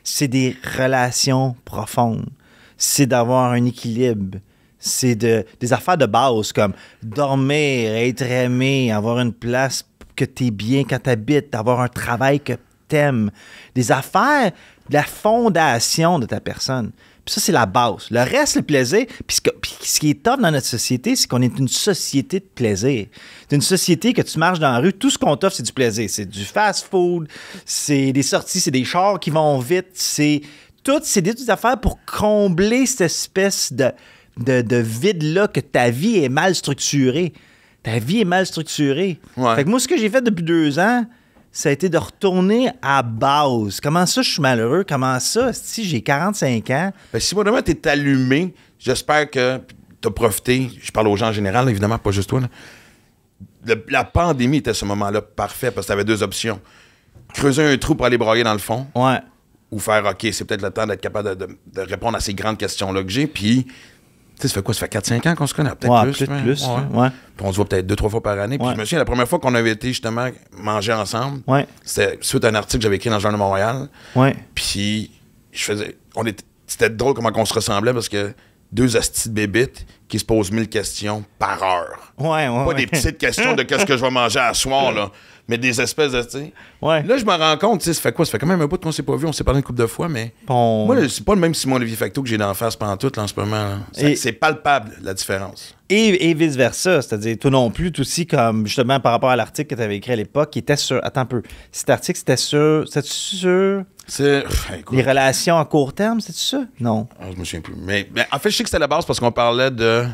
C'est des relations profondes. C'est d'avoir un équilibre. C'est des affaires de base comme dormir, être aimé, avoir une place que tu es bien quand tu habites, avoir un travail que tu aimes. Des affaires de la fondation de ta personne. Puis ça, c'est la base. Le reste, le plaisir. Puis ce qui est top dans notre société, c'est qu'on est une société de plaisir. C'est une société que tu marches dans la rue, tout ce qu'on t'offre, c'est du plaisir. C'est du fast-food, c'est des sorties, c'est des chars qui vont vite, c'est des petites affaires pour combler cette espèce de vide-là que ta vie est mal structurée. Ta vie est mal structurée. Ouais. Fait que moi, ce que j'ai fait depuis 2 ans, ça a été de retourner à base. Comment ça, je suis malheureux? Comment ça, si j'ai 45 ans? Ben, si vraiment tu es allumé, j'espère que tu as profité. Je parle aux gens en général, évidemment, pas juste toi. La pandémie était ce moment-là parfait parce que tu avais 2 options. Creuser un trou pour aller broyer dans le fond. Ouais. Ou faire, OK, c'est peut-être le temps d'être capable de répondre à ces grandes questions-là que j'ai. Puis, tu sais, ça fait quoi? Ça fait 4-5 ans qu'on se connaît? Peut-être plus. Ouais. Puis on se voit peut-être 2-3 fois par année. Puis je me souviens, la première fois qu'on avait été justement manger ensemble, c'était suite à un article que j'avais écrit dans le Journal de Montréal. Ouais. Puis c'était drôle comment on se ressemblait parce que 2 astis de bébites qui se posent 1000 questions par heure. Pas des petites questions de qu'est-ce que je vais manger à soir, là. Mais des espèces de, tu sais. Ouais. Là, je me rends compte, tu sais, ça fait quoi? Ça fait quand même un bout qu'on s'est pas vu, on s'est parlé une couple de fois, mais moi, c'est pas le même Simon Olivier Facto que j'ai d'en face pendant tout, là, en ce moment. C'est palpable, la différence. Et vice-versa, c'est-à-dire, toi non plus, toi aussi, comme justement par rapport à l'article que tu avais écrit à l'époque, qui était sur... Attends un peu. Cet article, c'était sur... Les relations à court terme, c'est ça? Non. Ah, je me souviens plus. Mais en fait, je sais que c'était la base parce qu'on parlait de...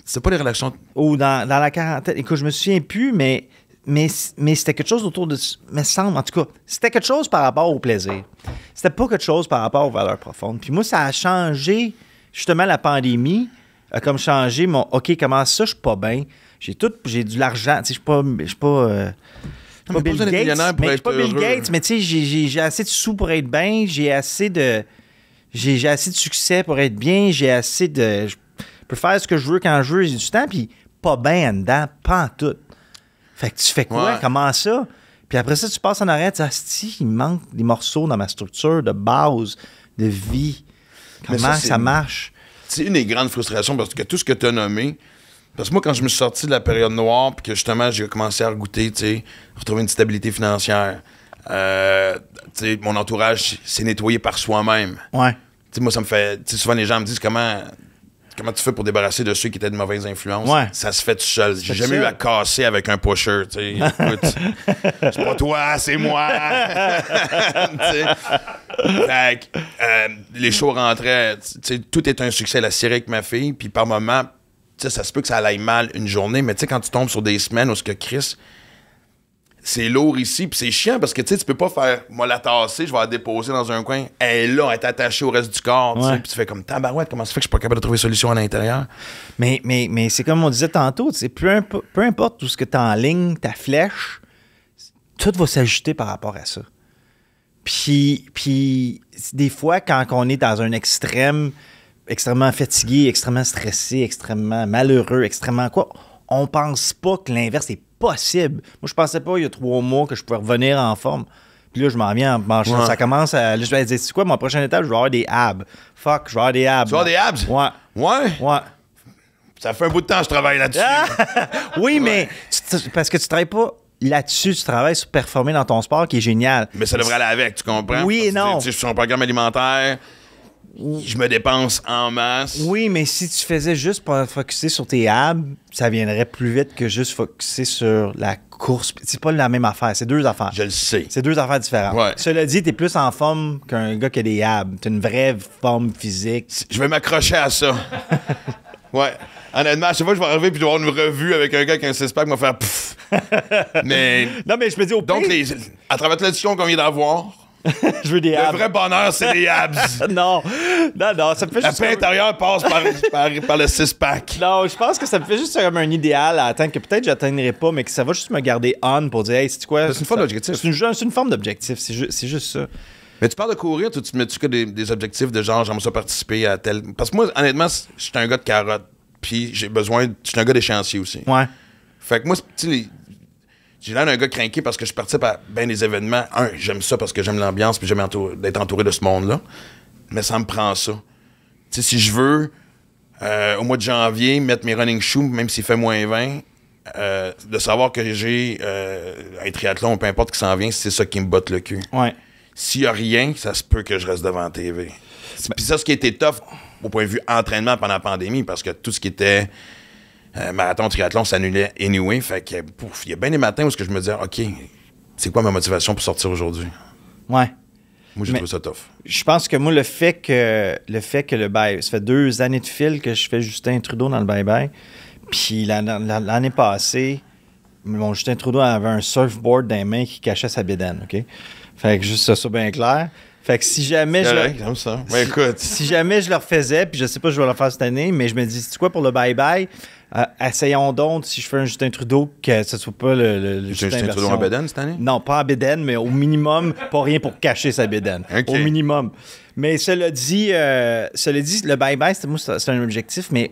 C'est pas les relations... Ou dans la quarantaine. Écoute, je me souviens plus, mais c'était quelque chose autour de... Me semble, en tout cas, c'était quelque chose par rapport au plaisir. C'était pas quelque chose par rapport aux valeurs profondes. Puis moi, ça a changé... Justement, la pandémie a comme changé mon... OK, comment ça, je suis pas bien? J'ai de l'argent. Tu sais, je suis pas Bill Gates, mais je suis pas Bill Gates, mais tu sais, j'ai assez de sous pour être bien, j'ai assez de succès pour être bien, je peux faire ce que je veux quand je veux, j'ai du temps, puis pas bien en dedans, pas en tout. Fait que tu fais quoi? Ouais. Comment ça? Puis après ça, tu passes en arrière, tu dis, asti, il manque des morceaux dans ma structure de base, de vie. Comment ça marche? C'est une des grandes frustrations, parce que tout ce que tu as nommé, parce que moi, quand je me suis sorti de la période noire, puis que justement, j'ai commencé à regoûter, tu sais, retrouver une stabilité financière, tu sais, mon entourage s'est nettoyé par soi-même. Ouais. Tu sais, moi, ça me fait... Tu sais, souvent, les gens me disent comment tu fais pour débarrasser de ceux qui étaient de mauvaises influences? Ouais. Ça se fait tout seul. J'ai jamais eu à casser avec un pusher, tu sais. Écoute, c'est pas toi, c'est moi. Fait que, les shows rentraient, tu sais, tout est un succès. La série avec ma fille, puis par moment... Tu sais, ça se peut que ça aille mal une journée, mais tu sais, quand tu tombes sur des semaines où ce que Chris, c'est lourd ici, puis c'est chiant parce que tu sais, tu peux pas faire, moi, la tasser, je vais la déposer dans un coin, elle est là, elle est attachée au reste du corps, tu sais, puis tu fais comme tabarouette, comment ça fait que je suis pas capable de trouver solution à l'intérieur? Mais c'est comme on disait tantôt, tu sais, peu importe où ce que tu en ligne, ta flèche, tout va s'ajuster par rapport à ça. Puis des fois, quand on est dans un extrêmement fatigué, extrêmement stressé, extrêmement malheureux, extrêmement quoi, on pense pas que l'inverse est possible. Moi, je pensais pas il y a 3 mois que je pouvais revenir en forme. Puis là, je m'en viens en manchant. Ouais. Ça commence à... Là, je vais dire, c'est quoi, mon prochaine étape? Je vais avoir des abs. Fuck, je vais avoir des abs. Tu vas avoir des abs? Ouais. Ouais? Ouais. Ça fait un bout de temps que je travaille là-dessus. Oui, mais parce que tu travailles pas... Là-dessus, tu travailles sur performer dans ton sport, qui est génial. Mais ça devrait aller avec, tu comprends? Oui et non. Tu sais, je suis sur un programme alimentaire... Je me dépense en masse. Oui, mais si tu faisais juste pour focusser sur tes abs, ça viendrait plus vite que juste focusser sur la course. C'est pas la même affaire, c'est 2 affaires. Je le sais. C'est 2 affaires différentes. Ouais. Cela dit, t'es plus en forme qu'un gars qui a des abs. T'as une vraie forme physique. Je vais m'accrocher à ça. Ouais. Honnêtement, à chaque fois que je vais arriver puis je vais avoir une revue avec un gars qui a un 6-pack, il va faire pfff. Mais... Non, mais je me dis au pire... Donc, à travers la discussion qu'on vient d'avoir... Je veux des abs. Le vrai bonheur, c'est des abs. Non, ça me fait juste... La paix intérieure passe par le 6-pack. Non, je pense que ça me fait juste comme un idéal à atteindre que peut-être j'atteindrai pas, mais que ça va juste me garder on pour dire, hey, c'est quoi? C'est une forme d'objectif. C'est une forme d'objectif, c'est juste ça. Mais tu parles de courir, tu te mets-tu que des objectifs de genre, j'aimerais ça participer à tel... Parce que moi, honnêtement, je suis un gars de carotte, puis je suis un gars d'échéancier aussi. Ouais. Fait que moi, tu sais, j'ai l'air d'un gars craqué parce que je participe à bien des événements. J'aime ça parce que j'aime l'ambiance puis j'aime d'être entouré de ce monde-là. Mais ça me prend ça. Tu sais, si je veux, au mois de janvier, mettre mes running shoes, même s'il fait moins 20, de savoir que j'ai un triathlon, peu importe qui s'en vient, c'est ça qui me botte le cul. Ouais. S'il y a rien, ça se peut que je reste devant la TV. Puis ça, ce qui était tough au point de vue entraînement pendant la pandémie, parce que tout ce qui était... marathon, triathlon s'annulait anyway. Fait que, il y a bien des matins où je me disais, OK, c'est quoi ma motivation pour sortir aujourd'hui? Ouais. Moi, j'ai trouvé ça tough. Je pense que moi, le fait que le bye, ça fait 2 années de fil que je fais Justin Trudeau dans le bye-bye. Puis l'année passée, mon Justin Trudeau avait un surfboard dans les mains qui cachait sa bédaine, OK? Fait que juste ça bien clair. Fait que si jamais si jamais je le refaisais, puis je sais pas si je vais le faire cette année, mais je me dis, c'est quoi pour le bye-bye? Essayons donc, si je fais un Justin Trudeau, que ce soit pas le Justin Trudeau en bédaine cette année? Non, pas en bédaine, mais au minimum, pas rien pour cacher sa bédaine. Okay. Au minimum. Mais cela dit, le bye-bye, c'est un objectif, mais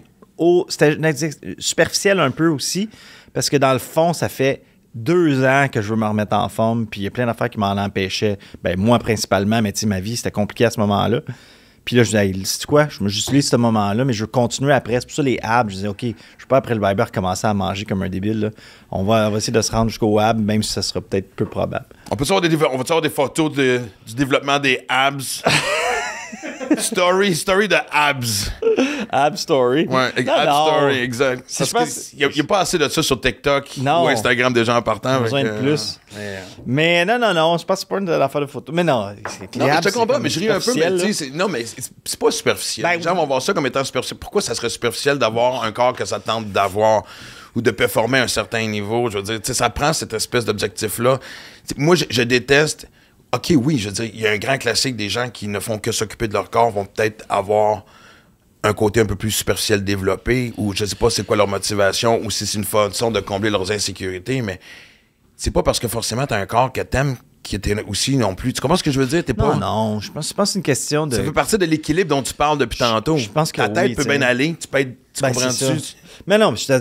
c'était superficiel un peu aussi, parce que dans le fond, ça fait 2 ans que je veux me remettre en forme, puis il y a plein d'affaires qui m'en empêchaient. Ben moi, principalement, mais tu sais, ma vie, c'était compliqué à ce moment-là. Puis là, je disais, hey, c'est quoi? Je me j'utilise ce moment-là, mais je veux continuer après. C'est pour ça les abs. Je disais, OK, je ne vais pas après le bye-bye recommencer à manger comme un débile. Là. On va essayer de se rendre jusqu'aux abs, même si ça sera peut-être peu probable. On va avoir des photos du développement des abs? Story de abs. Ab Story. Ouais, Ab Story, exact. Il n'y a pas assez de ça sur TikTok ou Instagram des gens en partant. Besoin de plus. Mais non, je pense que c'est pas une affaire de photo. Mais non, je te comprends, mais je ris un peu. Mais c'est pas superficiel. Les gens vont voir ça comme étant superficiel. Pourquoi ça serait superficiel d'avoir un corps que ça tente d'avoir ou de performer à un certain niveau? Je veux dire, ça prend cette espèce d'objectif-là. Moi, je déteste... OK, oui, je veux dire, il y a un grand classique des gens qui ne font que s'occuper de leur corps vont peut-être avoir un côté un peu plus superficiel développé, ou je sais pas c'est quoi leur motivation, ou si c'est une façon de combler leurs insécurités, mais c'est pas parce que forcément t'as un corps que t'aimes qui était aussi non plus. Tu comprends ce que je veux dire? Non, je pense que c'est une question de... Ça fait partie de l'équilibre dont tu parles depuis tantôt. Je pense que ta tête peut bien aller, tu comprends-tu? Mais non, si ça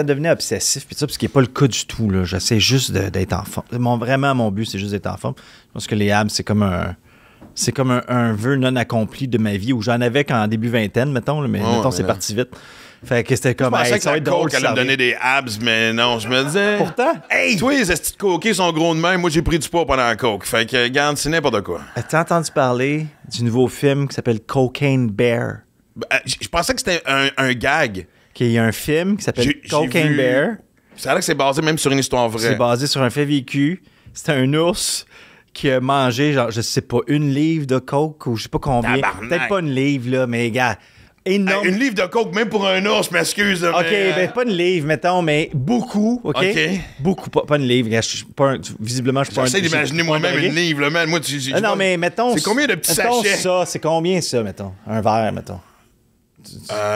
devenait obsessif, puis ça, parce qu'il n'est pas le cas du tout, là. J'essaie juste d'être en forme. Vraiment, mon but, c'est juste d'être en forme. Je pense que les abs, c'est comme un vœu non accompli de ma vie, où j'en avais qu'en début vingtaine, mettons, mais c'est parti vite. Fait que c'était comme... Je pensais que la coke allait me donner des abs, mais non, je me disais... Pourtant? Hey! Toi, les estis de coquets sont gros de même. Moi, j'ai pris du poids pendant la coke. Fait que, regarde, c'est n'importe quoi. As-tu entendu parler du nouveau film qui s'appelle Cocaine Bear? Je pensais que c'était un gag. Il y a un film qui s'appelle Cocaine Bear. Ça a l'air que c'est basé même sur une histoire vraie. C'est basé sur un fait vécu. C'est un ours qui a mangé, genre, je sais pas, 1 livre de coke ou je sais pas combien. Tabarnak. Peut-être pas 1 livre, là, mais gars, énorme. 1 livre de coke, même pour un ours, je m'excuse. OK, ben pas 1 livre, mettons, mais beaucoup, OK? Beaucoup, pas 1 livre. Visiblement, je suis pas un... J'essaie d'imaginer moi-même 1 livre, là, man. Moi, non, mais mettons... C'est combien de petits sachets? C'est combien, ça, mettons? Un verre, mettons.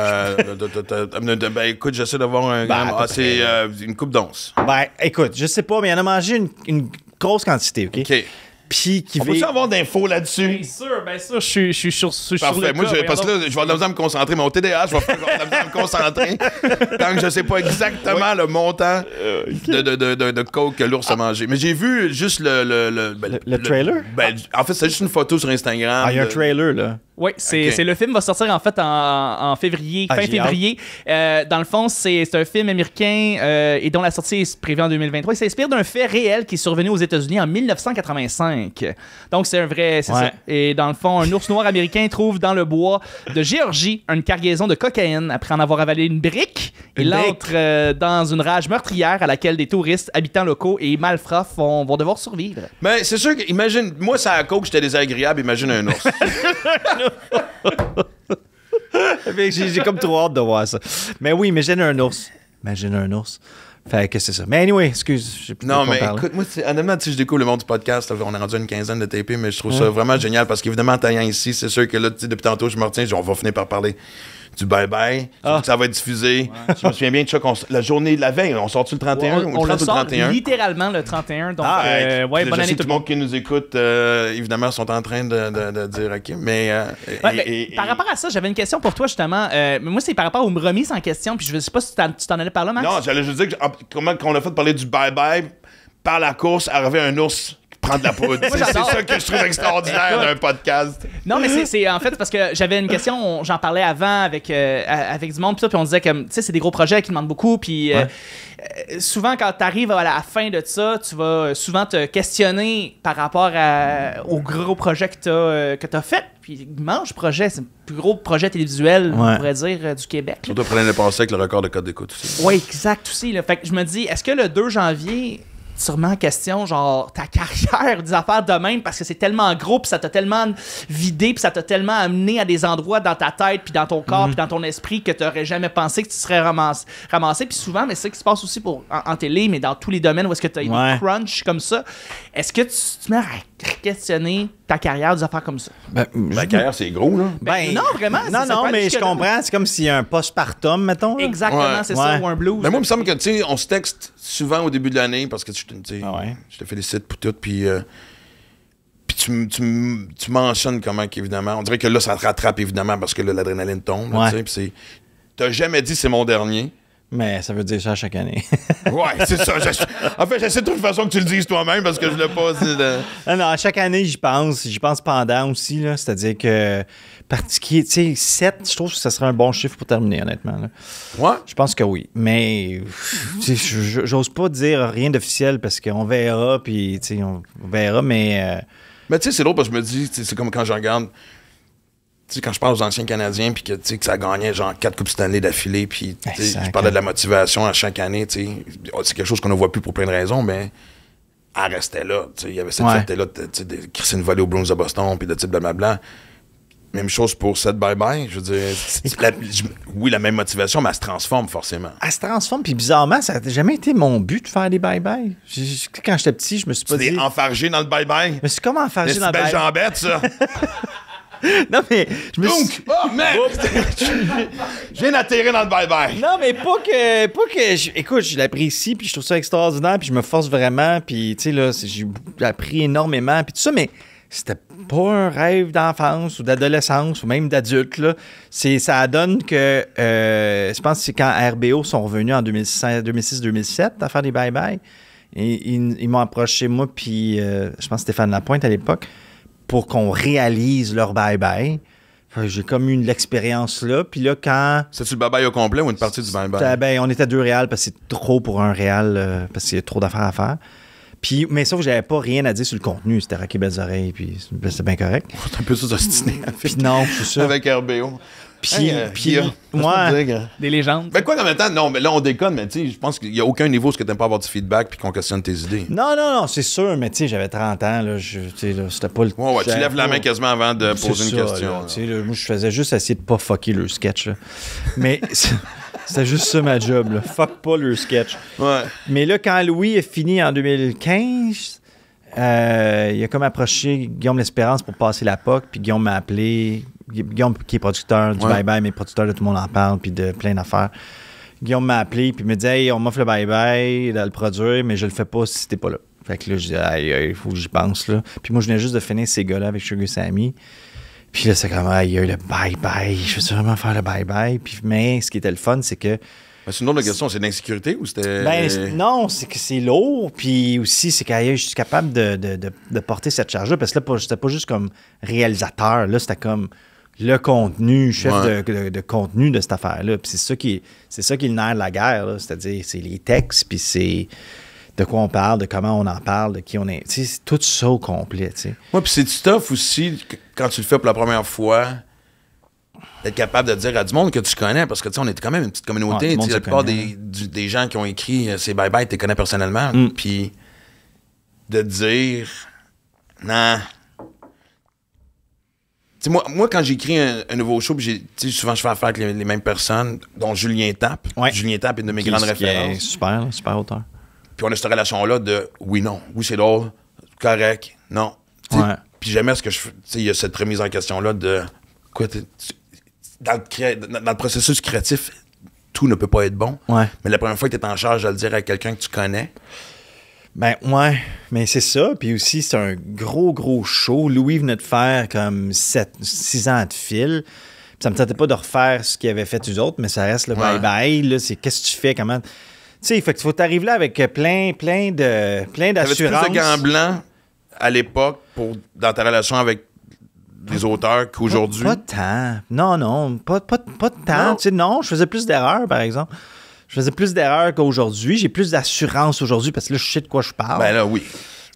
Ben écoute, j'essaie d'avoir un... c'est une coupe d'once. Ben écoute, je sais pas, mais il en a mangé une grosse quantité, OK? Puis qui on peut-tu avoir d'infos là-dessus? Bien sûr, je suis sur Parfait. le moi, cas, parce que là, je vais avoir de la misère à me concentrer. Mon TDAH, je vais avoir de la misère à me concentrer tant que je sais pas exactement le montant de coke que l'ours a mangé. Mais j'ai vu juste le trailer? En fait, c'est juste une photo sur Instagram. Il y a un trailer, là. Oui, c'est le film va sortir en fait en février, fin février. Dans le fond, c'est un film américain et dont la sortie est prévue en 2023. Il s'inspire d'un fait réel qui est survenu aux États-Unis en 1985. Donc c'est un vrai, c'est ça. Et dans le fond, un ours noir américain trouve dans le bois de Géorgie une cargaison de cocaïne. Après en avoir avalé une brique, il entre dans une rage meurtrière à laquelle des touristes, habitants locaux et malfrats vont devoir survivre. Mais c'est sûr que, imagine, moi, ça à coke, j'étais désagréable, imagine un ours. J'ai comme trop hâte de voir ça. Mais oui, imagine un ours. Fait que c'est ça. Mais anyway, excuse. Non, mais écoute, moi, honnêtement, si je découvre le monde du podcast, là, on est rendu à une quinzaine de TP, mais je trouve ça vraiment génial parce qu'évidemment, en taillant ici, c'est sûr que là, depuis tantôt, je me retiens, on va finir par parler du bye-bye. Ça va être diffusé. Je me souviens bien de ça, la journée de la veille, on sort-tu le 31 ou le 30 ou le 31? Littéralement le 31. Donc, bonne année tout le monde qui nous écoute, évidemment, sont en train de dire OK. Mais, par rapport à ça, j'avais une question pour toi, justement. Moi, c'est par rapport aux remises en question, puis je sais pas si tu t'en allais par là, Max. Non, j'allais juste dire comment on a fait de parler du bye-bye par la course, arriver un ours prendre la poudre. C'est ça que je trouve extraordinaire d'un podcast. Non, mais c'est en fait parce que j'avais une question, j'en parlais avant avec du monde, puis on disait que c'est des gros projets qui demandent beaucoup, puis souvent quand tu arrives à la fin de ça, tu vas souvent te questionner par rapport au gros projet que t'as fait. Puis Mange Projet, c'est le plus gros projet télévisuel, on pourrait dire, du Québec. Surtout après l'année passée avec le record de code d'écoute aussi. Oui, exact aussi. Là. Fait que je me dis, est-ce que le 2 janvier... sûrement en question, genre, ta carrière, des affaires de même, parce que c'est tellement gros, puis ça t'a tellement vidé, puis ça t'a tellement amené à des endroits dans ta tête, puis dans ton corps, puis dans ton esprit que t'aurais jamais pensé que tu serais ramassé. Puis souvent, mais c'est ça qui se passe aussi en télé, mais dans tous les domaines où est-ce que t'as des crunch comme ça. Est-ce que tu te mets à questionner ta carrière, des affaires comme ça? Ma carrière, c'est gros, là. Non, vraiment. Non, mais je comprends. C'est comme s'il y a un postpartum, mettons. Là. Exactement, c'est ça, ou un blues. Mais moi, il me semble que, tu sais, on se texte souvent au début de l'année parce que je te félicite pour tout, puis tu mentionnes comment qu'évidemment, on dirait que là, ça te rattrape, évidemment, parce que là, l'adrénaline tombe, puis t'as jamais dit c'est mon dernier. Mais ça veut dire ça chaque année. Ouais, c'est ça. En fait, j'essaie de trouver une façon que tu le dises toi-même parce que je l'ai pas dit. Non, chaque année, j'y pense. J'y pense pendant aussi, là. C'est-à-dire que particulier, tu sais, 7, je trouve que ça serait un bon chiffre pour terminer, honnêtement. Là. Ouais? Je pense que oui. Mais j'ose pas dire rien d'officiel parce qu'on verra, puis on verra, mais... Mais tu sais, c'est drôle parce que je me dis, c'est comme quand je regarde sais, quand je parle aux anciens Canadiens, puis que ça gagnait genre 4 Coupes Stanley d'affilée, puis je parlais de la motivation à chaque année, tu sais, c'est quelque chose qu'on ne voit plus pour plein de raisons, mais elle restait là. Il y avait cette fierté-là de crisser une volée aux Bruins de Boston, puis de type blablabla. Même chose pour cette bye-bye. Je veux dire, oui, la même motivation, mais elle se transforme forcément. Elle se transforme, puis bizarrement, ça n'a jamais été mon but de faire des bye-bye. Quand j'étais petit, je me suis pas dit... Tu t'es enfargé dans le bye-bye? Je me suis comme enfargé dans le bye-bye. C'est une belle jambette, ça! Non, mais je me suis... Oh, merde! Je viens d'atterrir dans le bye-bye. Non, mais pas que écoute, je l'apprécie, puis je trouve ça extraordinaire, puis je me force vraiment, puis tu sais, là, j'ai appris énormément, puis tout ça, mais c'était pas un rêve d'enfance ou d'adolescence ou même d'adulte, là. Ça donne que, je pense que c'est quand RBO sont revenus en 2006-2007 à faire des bye-bye, et ils m'ont approché, moi, puis je pense Stéphane Lapointe à l'époque, pour qu'on réalise leur bye-bye. J'ai comme eu l'expérience là. Puis là, quand... C'est-tu le bye-bye au complet ou une partie du bye-bye? Ben, on était 2 réals parce que c'est trop pour un réal, parce qu'il y a trop d'affaires à faire. Puis, mais sauf que j'avais pas rien à dire sur le contenu. C'était Rocky Belles Oreilles, puis c'était bien correct. C'est un peu sous-estiné. Puis non, c'est ça. Avec RBO. Puis moi, des légendes. Ben quoi, en même temps, non, mais là, on déconne, mais tu sais, je pense qu'il n'y a aucun niveau où tu n'aimes pas avoir du feedback puis qu'on questionne tes idées. Non, c'est sûr, mais tu sais, j'avais 30 ans, là, c'était pas le... Ouais, tu lèves la main quasiment avant de poser une question. Là, moi, je faisais juste essayer de pas fucker le sketch, là. Mais c'était juste ça, ma job, là. Fuck pas le sketch. Ouais. Mais là, quand Louis a fini en 2015... il a comme approché Guillaume L'Espérance pour passer la POC, puis Guillaume m'a appelé. Guillaume, qui est producteur du Bye-Bye, mais producteur de Tout le monde en parle, puis de plein d'affaires. Guillaume m'a appelé, puis me dit « Hey, on m'offre le Bye-Bye de le produire, mais je le fais pas si t'es pas là. » Fait que là, je dis « Aïe, il faut que j'y pense, là. » Puis moi, je venais juste de finir ces gars-là avec Sugar Sammy. Puis là, c'est comme « Aïe, le Bye-Bye, je veux vraiment faire le Bye-Bye. » Puis mais ce qui était le fun, c'est que... C'est une autre question, c'est de l'insécurité ou c'était... Non, c'est que c'est lourd, puis aussi, c'est que je suis capable de porter cette charge-là, parce que là, c'était pas juste comme réalisateur, là, c'était comme le contenu, chef de contenu de cette affaire-là. Puis c'est ça qui est le nerf de la guerre, là, c'est-à-dire, c'est les textes, puis c'est de quoi on parle, de comment on en parle, de qui on est. Tu sais, c'est tout ça au complet, tu sais. Oui, puis c'est du tough aussi, quand tu le fais pour la première fois... d'être capable de dire à du monde que tu connais, parce que tu sais, on est quand même une petite communauté. La plupart des gens qui ont écrit ces bye-bye, tu les connais personnellement. Puis de dire non. Tu sais, moi, quand j'écris un nouveau show, souvent je fais affaire avec les mêmes personnes, dont Julien Tapp. Julien Tapp est une de mes grandes références. Super auteur. Puis on a cette relation-là de oui, non. Oui, c'est drôle. Correct. Non. Puis jamais ce que je fais. Tu sais, il y a cette remise en question-là de quoi dans le processus créatif, tout ne peut pas être bon. Mais la première fois que tu es en charge de le dire à quelqu'un que tu connais. Ben, mais c'est ça. Puis aussi, c'est un gros show. Louis venait de faire comme 6 ans de fil. Puis ça me tentait pas de refaire ce qu'il avait fait eux autres, mais ça reste le bye-bye. Là, c'est qu'est-ce que tu fais, comment... Tu sais, il faut t'arriver là avec plein d'assurance. T'avais plus de gants blancs à l'époque dans ta relation avec des auteurs qu'aujourd'hui? Pas de temps. Non, pas de temps. Tu sais, non, je faisais plus d'erreurs, par exemple. Je faisais plus d'erreurs qu'aujourd'hui. J'ai plus d'assurance aujourd'hui parce que là, je sais de quoi je parle. Ben là, oui.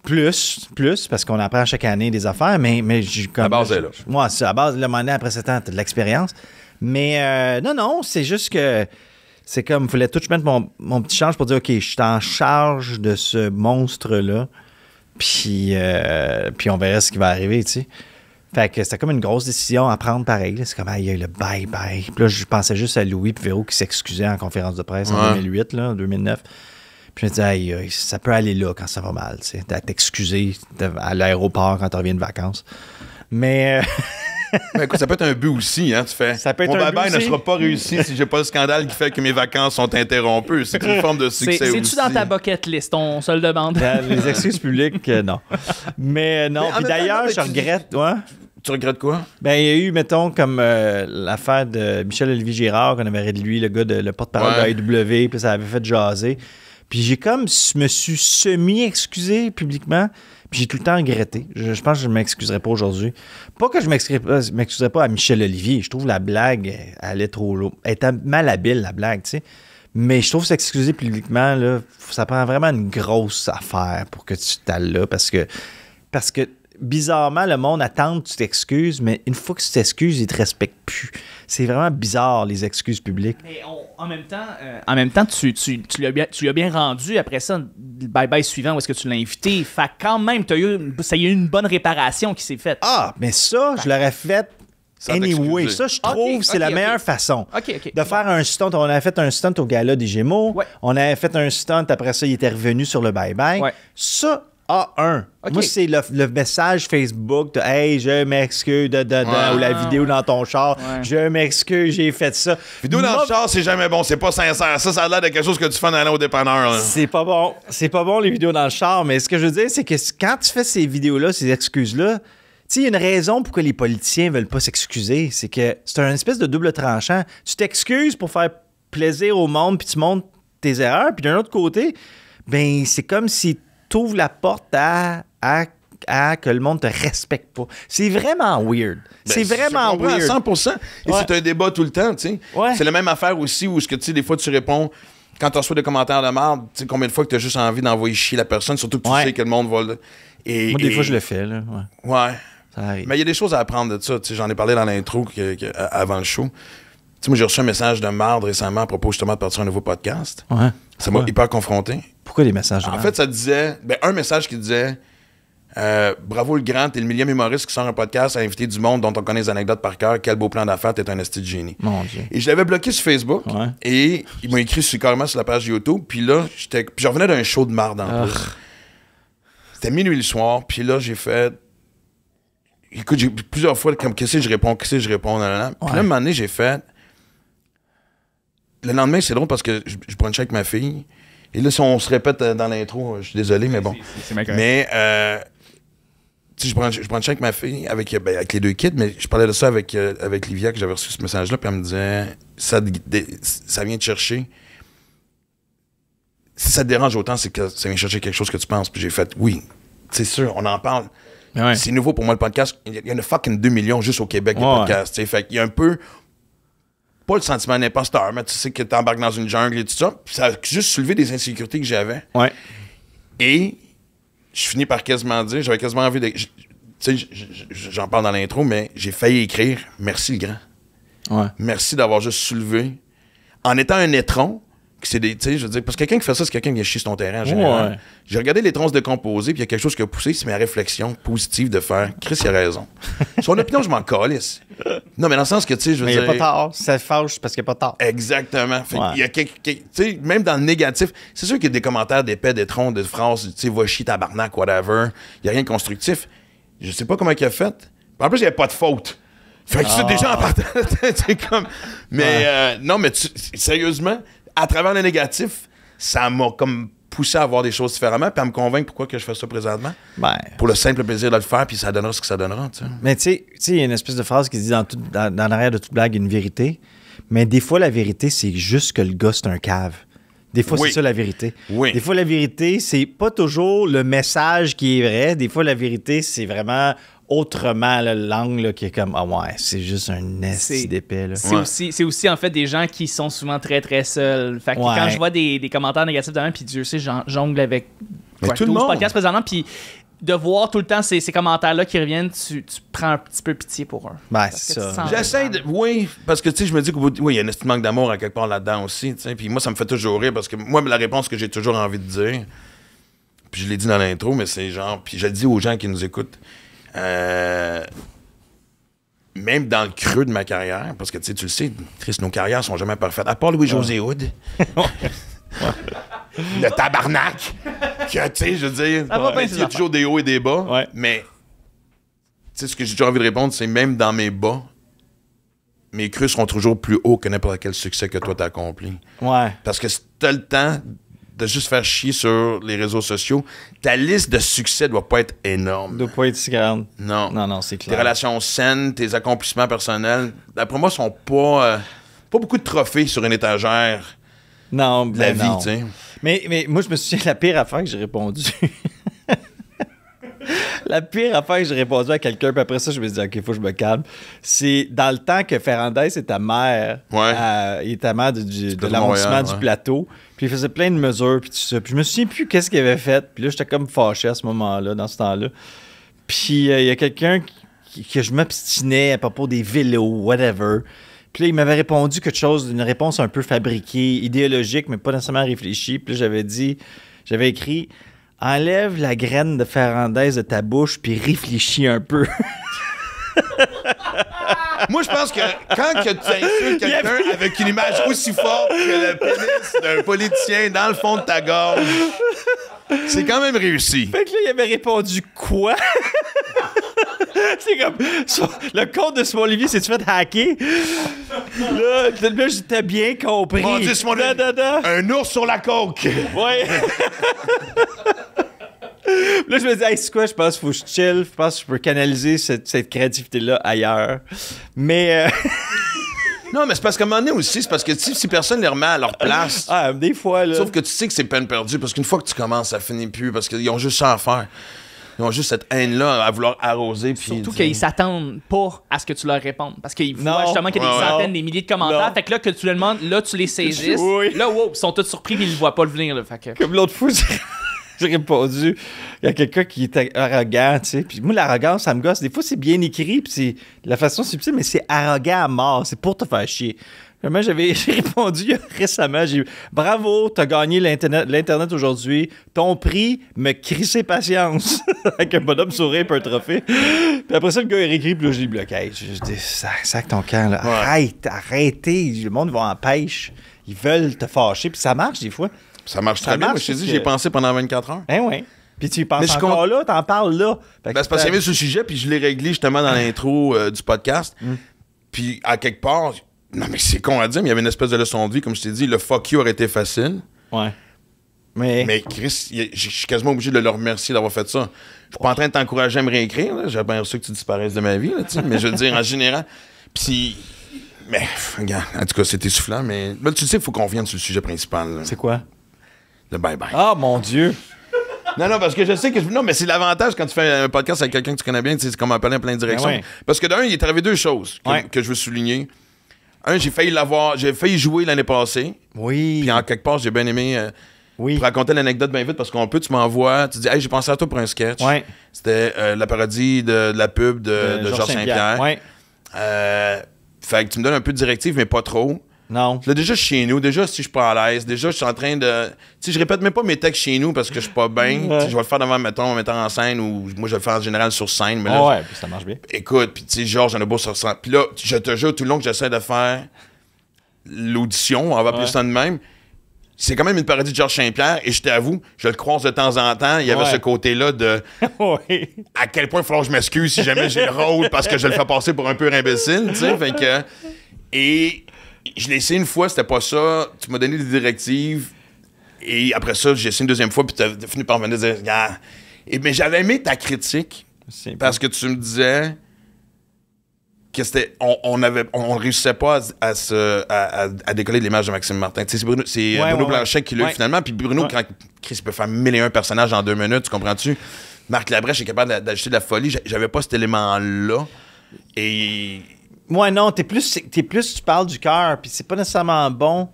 Plus, parce qu'on apprend chaque année des affaires, mais j'ai comme... La base est là. Moi, c'est à base, le moment après 7 ans, t'as de l'expérience. Mais non, c'est juste que c'est comme, il fallait tout mettre mon petit change pour dire, OK, je suis en charge de ce monstre-là, puis on verra ce qui va arriver, tu sais. Fait que c'était comme une grosse décision à prendre pareil. Là. C'est comme, il y a eu le bye-bye. Puis là, je pensais juste à Louis et Véro qui s'excusaient en conférence de presse en 2008, là, en 2009. Puis je me disais, ça peut aller là quand ça va mal, tu sais, d'être excusé à l'aéroport quand tu reviens de vacances. Mais... Ben, écoute, ça peut être un but aussi, hein, tu fais. Ça peut être mon un bye-bye but ne sera pas réussi si j'ai pas le scandale qui fait que mes vacances sont interrompues. C'est une forme de succès aussi. C'est-tu dans ta bucket list? On se le demande. Les excuses publiques, non. Mais non. Puis d'ailleurs, je regrette... Tu regrettes quoi? Ben, il y a eu, mettons, comme l'affaire de Michel-Olivier Girard, qu'on avait de lui, le porte-parole de AEW, puis ça avait fait jaser. Puis j'ai comme, me suis semi-excusé publiquement, puis j'ai tout le temps regretté. Je pense que je ne m'excuserais pas aujourd'hui. Pas que je ne m'excuserais pas à Michel-Olivier. Je trouve la blague, elle allait trop loin. Elle était malhabile, la blague, tu sais. Mais je trouve s'excuser publiquement, là, ça prend vraiment une grosse affaire pour que tu t'alles là, parce que bizarrement, le monde attend que tu t'excuses, mais une fois que tu t'excuses, ils te respectent plus. C'est vraiment bizarre, les excuses publiques. Mais en même temps, tu l'as bien rendu. Après ça, le bye-bye suivant, où est-ce que tu l'as invité? Fait quand même, ça y a eu une bonne réparation qui s'est faite. Ah, mais ça, je l'aurais fait anyway. Ça, je trouve, c'est la meilleure façon de faire un stunt. On avait fait un stunt au gala des Gémeaux. Ouais. On avait fait un stunt. Après ça, il était revenu sur le bye-bye. Ouais. Ça, A1. Moi, c'est le message Facebook de « Hey, je m'excuse, ou la vidéo dans ton char. Je m'excuse, j'ai fait ça. » Vidéo dans le char, c'est jamais bon. C'est pas sincère. Ça a l'air de quelque chose que tu fais en allant au dépanneur. Là. C'est pas bon. C'est pas bon, les vidéos dans le char. Mais ce que je veux dire, c'est que quand tu fais ces vidéos-là, ces excuses-là, tu sais, il y a une raison pourquoi les politiciens veulent pas s'excuser. C'est que c'est un espèce de double tranchant. Tu t'excuses pour faire plaisir au monde, puis tu montres tes erreurs. Puis d'un autre côté, ben c'est comme si tu ouvres la porte à que le monde te respecte pas. C'est vraiment weird. C'est vraiment weird. À 100%. Et c'est un débat tout le temps, tu sais. Ouais. C'est la même affaire aussi où, tu sais, des fois, tu réponds... Quand tu reçois des commentaires de merde, tu sais, combien de fois que tu as juste envie d'envoyer chier la personne, surtout que tu sais que le monde va... Moi, des fois, je le fais, là. Ouais. Mais il y a des choses à apprendre de ça. J'en ai parlé dans l'intro avant le show. Moi, j'ai reçu un message de marde récemment à propos justement de partir sur un nouveau podcast. Ouais. Ça m'a hyper confronté. Pourquoi des messages de marde? En fait, ça disait... un message qui disait bravo le grand, t'es le millième humoriste qui sort un podcast à inviter du monde dont on connaît les anecdotes par cœur. Quel beau plan d'affaires, t'es un esti de génie. Mon Dieu. Et je l'avais bloqué sur Facebook. Et il m'a écrit carrément sur la page YouTube. Puis là, je revenais d'un show de marde en plus. C'était minuit le soir. Puis là, j'ai fait... Écoute, j'ai plusieurs fois, comme, qu'est-ce que je réponds. Puis là, à un moment donné, j'ai fait... Le lendemain, c'est drôle parce que je brunchais avec ma fille. Et là, si on se répète dans l'intro, je suis désolé, mais bon. Mais, tu sais, je brunchais avec ma fille, avec les deux kids, mais je parlais de ça avec Livia, que j'avais reçu ce message-là, puis elle me disait, ça vient te chercher. Si ça te dérange autant, c'est que ça vient chercher quelque chose que tu penses. Puis j'ai fait, oui, c'est sûr, on en parle. Ouais. C'est nouveau pour moi, le podcast. Il y en a fucking 2 millions juste au Québec, des podcasts. T'sais. Fait qu'il y a un peu, pas le sentiment d'imposteur, mais tu sais que t'embarques dans une jungle et tout ça. Puis ça a juste soulevé des insécurités que j'avais. Ouais. Et je finis par quasiment dire, j'avais quasiment envie de... Tu sais, j'en parle dans l'intro, mais j'ai failli écrire « Merci, le grand. » Merci d'avoir juste soulevé. En étant un étron, c'est des, tu sais, je veux dire, parce que quelqu'un qui fait ça, c'est quelqu'un qui vient chier sur ton terrain en général. Ouais. J'ai regardé les troncs se décomposer, puis il y a quelque chose qui a poussé, c'est ma réflexion positive de faire Chris, il a raison. Son opinion, je m'en calisse. Non, mais dans le sens que, tu sais, je veux dire. Mais il n'y a pas tard. Ça fâche parce qu'il n'y a pas tard. Exactement. Fait il y a tu sais, même dans le négatif, c'est sûr qu'il y a des commentaires d'épais, des troncs, de phrases, tu sais, va chier, tabarnak, whatever. Il n'y a rien de constructif. Je sais pas comment il a fait. En plus, il n'y avait pas de faute. Fait que c'est déjà en partant. Comme... Mais non, mais sérieusement, à travers le négatif, ça m'a comme poussé à voir des choses différemment puis à me convaincre pourquoi que je fais ça présentement. Pour le simple plaisir de le faire, puis ça donnera ce que ça donnera. T'sais. Mais tu sais, il y a une espèce de phrase qui dit dans l'arrière de toute blague, il y a une vérité. Mais des fois, la vérité, c'est juste que le gars, c'est un cave. Des fois, c'est ça la vérité. Oui. Des fois, la vérité, c'est pas toujours le message qui est vrai. Des fois, la vérité, c'est vraiment autrement l'angle qui est comme ah ouais, c'est juste un esti d'épais. Là. C'est aussi en fait des gens qui sont souvent très très seuls. Fait que quand je vois des commentaires négatifs de même, puis Dieu sait, jongle avec tout le monde. Podcast présentement, puis de voir tout le temps ces commentaires-là qui reviennent, tu prends un petit peu pitié pour eux. Ben, c'est ça. J'essaie de... Oui, parce que, tu sais, je me dis qu'il y a un petit manque d'amour à quelque part là-dedans aussi, tu sais. Puis moi, ça me fait toujours rire, parce que moi, la réponse que j'ai toujours envie de dire, puis je l'ai dit dans l'intro, mais c'est genre... Puis je le dis aux gens qui nous écoutent, même dans le creux de ma carrière, parce que, tu sais, tu le sais, Chris, nos carrières sont jamais parfaites, à part Louis-José Hood. Le tabarnak! Tu sais, je veux dire, il y a toujours des hauts et des bas, mais tu sais, ce que j'ai toujours envie de répondre, c'est même dans mes bas, mes creux seront toujours plus hauts que n'importe quel succès que toi t'as accompli. Ouais. Parce que si t'as le temps de juste faire chier sur les réseaux sociaux, ta liste de succès doit pas être énorme. Doit pas être si grande. Non. Non, c'est clair. Tes relations saines, tes accomplissements personnels, d'après moi, sont pas beaucoup de trophées sur une étagère. Non, de la vie, tu sais. Mais moi, je me souviens, la pire affaire que j'ai répondu. La pire affaire que j'ai répondu à quelqu'un, puis après ça, je me suis dit, OK, il faut que je me calme. C'est dans le temps que Ferrandez est ta mère. Il était mère de l'arrondissement du plateau. Puis il faisait plein de mesures, puis tout ça. Puis je me souviens plus qu'est-ce qu'il avait fait. Puis là, j'étais comme fâché à ce moment-là, dans ce temps-là. Puis il y a quelqu'un que je m'obstinais à propos des vélos, whatever. Puis là, il m'avait répondu quelque chose, une réponse un peu fabriquée, idéologique, mais pas nécessairement réfléchie. Puis là, j'avais écrit « Enlève la graine de farandise de ta bouche, puis réfléchis un peu. » Moi, je pense que quand que tu insultes quelqu'un avec une image aussi forte que le pénis d'un politicien dans le fond de ta gorge, c'est quand même réussi. Fait que là, il avait répondu « Quoi? » C'est comme... Le compte de Simon Olivier s'est-tu fait hacker? Là j'étais bien compris. Mon Dieu, Simon Olivier, un ours sur la coke. Ouais. Là, je me dis, hey, c'est quoi? Je pense qu'il faut que je chill. Je pense que je peux canaliser cette créativité-là ailleurs. Mais... Non, mais c'est parce qu'à un moment donné aussi, c'est parce que si personne les remet à leur place... Ah, des fois, là... Sauf que tu sais que c'est peine perdue, parce qu'une fois que tu commences, ça finit plus, parce qu'ils ont juste ça à faire. Ils ont juste cette haine-là à vouloir arroser. Puis surtout qu'ils s'attendent pas à ce que tu leur répondes. Parce qu'ils voient justement qu'il y a des centaines, des milliers de commentaires. Non. Fait que là, que tu les demandes, là, tu les saisisses. Oui. Là, wow, ils sont tous surpris qu'ils ne le voient pas le venir. Là, fait que... Comme l'autre fois, j'ai répondu, il y a quelqu'un qui était arrogant, tu sais. Puis moi, l'arrogance, ça me gosse. Des fois, c'est bien écrit, puis c'est la façon subtile, mais c'est arrogant à mort. C'est pour te faire chier. Moi, j'ai répondu récemment, j'ai dit « Bravo, t'as gagné l'Internet aujourd'hui. Ton prix me crissait patience. » Avec un bonhomme sourire et un trophée. Puis après ça, le gars, il réécrit, puis là, je l'ai bloqué. Je dis « Sac ton camp, là. Ouais. Arrêtez. Le monde va en pêche. Ils veulent te fâcher. » Puis ça marche, des fois. Ça marche très bien. Moi, je t'ai dit, j'ai pensé pendant 24 heures. Ben oui. Puis tu y penses encore là, t'en parles là. Ben, c'est parce qu'il y avait ce sujet, puis je l'ai réglé justement dans l'intro du podcast. Puis à quelque part... Non, mais c'est con à dire, mais il y avait une espèce de leçon de vie, comme je t'ai dit. Le fuck you aurait été facile. Ouais. Mais Chris, je suis quasiment obligé de le remercier d'avoir fait ça. Je suis pas en train de t'encourager à me réécrire. J'ai bien reçu que tu disparaisses de ma vie, là, mais je veux dire, en général. Puis. Mais, regarde, en tout cas, c'est essoufflant, mais. Là, tu sais, il faut qu'on revienne sur le sujet principal. Là. C'est quoi? Le bye-bye. Ah, mon Dieu! Non, parce que je sais que... Non, mais c'est l'avantage quand tu fais un podcast avec quelqu'un que tu connais bien, c'est comme appeler en plein de directions. Ouais. Parce que d'un, il est arrivé deux choses que je veux souligner. Un, j'ai failli jouer l'année passée. Oui. Puis en quelque part, j'ai bien aimé pour raconter l'anecdote bien vite parce qu'on peut, tu m'envoies, tu dis, hey, j'ai pensé à toi pour un sketch. Ouais. C'était la parodie de la pub de Georges Saint-Pierre. Ouais. Fait que tu me donnes un peu de directive, mais pas trop. Non. Là, déjà, chez nous, déjà, si je suis pas à l'aise, déjà, je suis en train de. Tu sais, je répète même pas mes textes chez nous parce que je suis pas bien. Je vais le faire devant, mettons, un metteur en scène ou moi, je vais le faire en général sur scène. Mais là, puis ça marche bien. Écoute, puis tu sais, Georges, j'en ai beau sur scène. Puis là, je te jure, tout le long que j'essaie de faire l'audition, on va appeler ça de même, c'est quand même une parodie de Georges Saint-Pierre et je t'avoue, je le croise de temps en temps. Il y avait ce côté-là de à quel point il faut que je m'excuse si jamais j'ai le rôle parce que je le fais passer pour un peu imbécile, tu sais. Fait que. Et. Je l'ai essayé une fois, c'était pas ça. Tu m'as donné des directives. Et après ça, j'ai essayé une deuxième fois, puis tu as fini par venir dire, regarde. Mais j'avais aimé ta critique. Parce que tu me disais que c'était. On réussissait pas à décoller de l'image de Maxime Martin. C'est Bruno Blanchet qui l'a eu finalement. Puis Bruno, quand Chris il peut faire 1001 personnages en 2 minutes, tu comprends-tu? Marc Labrèche est capable d'ajouter de la folie. J'avais pas cet élément-là. Et. Moi, non, t'es plus, tu parles du cœur, puis c'est pas nécessairement bon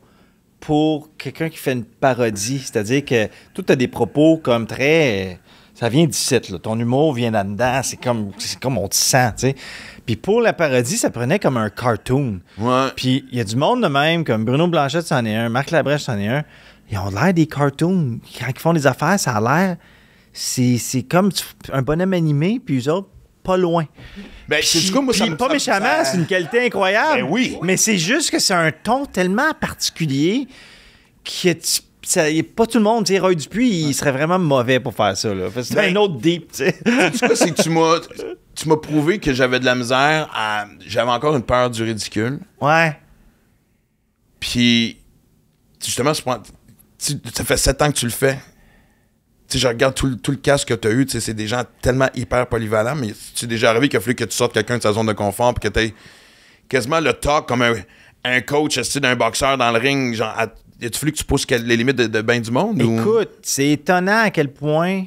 pour quelqu'un qui fait une parodie. C'est-à-dire que toi, t'as des propos comme très... Ça vient d'ici, là. Ton humour vient là-dedans, c'est comme on te sent, tu sais. Puis pour la parodie, ça prenait comme un cartoon. Ouais. Puis il y a du monde de même, comme Bruno Blanchet, c'en est un, Marc Labrèche, c'en est un. Ils ont l'air des cartoons. Quand ils font des affaires, ça a l'air... C'est comme un bonhomme animé, puis eux autres, pas loin. Ben, c'est quoi, moi, ça me pas méchamment, c'est une qualité incroyable. Ben oui. Mais c'est juste que c'est un ton tellement particulier que pas tout le monde dirait Roy Dupuis, il serait vraiment mauvais pour faire ça. Là. C'est un autre deep, tu sais. C'est quoi, c'est que tu m'as prouvé que j'avais de la misère à... J'avais encore une peur du ridicule. Ouais. Puis, justement, ça fait 7 ans que tu le fais. Tu sais, je regarde tout le casque que tu as eu, c'est des gens tellement hyper polyvalents, mais tu es déjà arrivé qu'il a fallu que tu sortes quelqu'un de sa zone de confort puis que tu aies quasiment le talk comme un coach d'un boxeur dans le ring. Genre, il a fallu que tu pousses les limites de bien du monde? Écoute, c'est étonnant à quel point...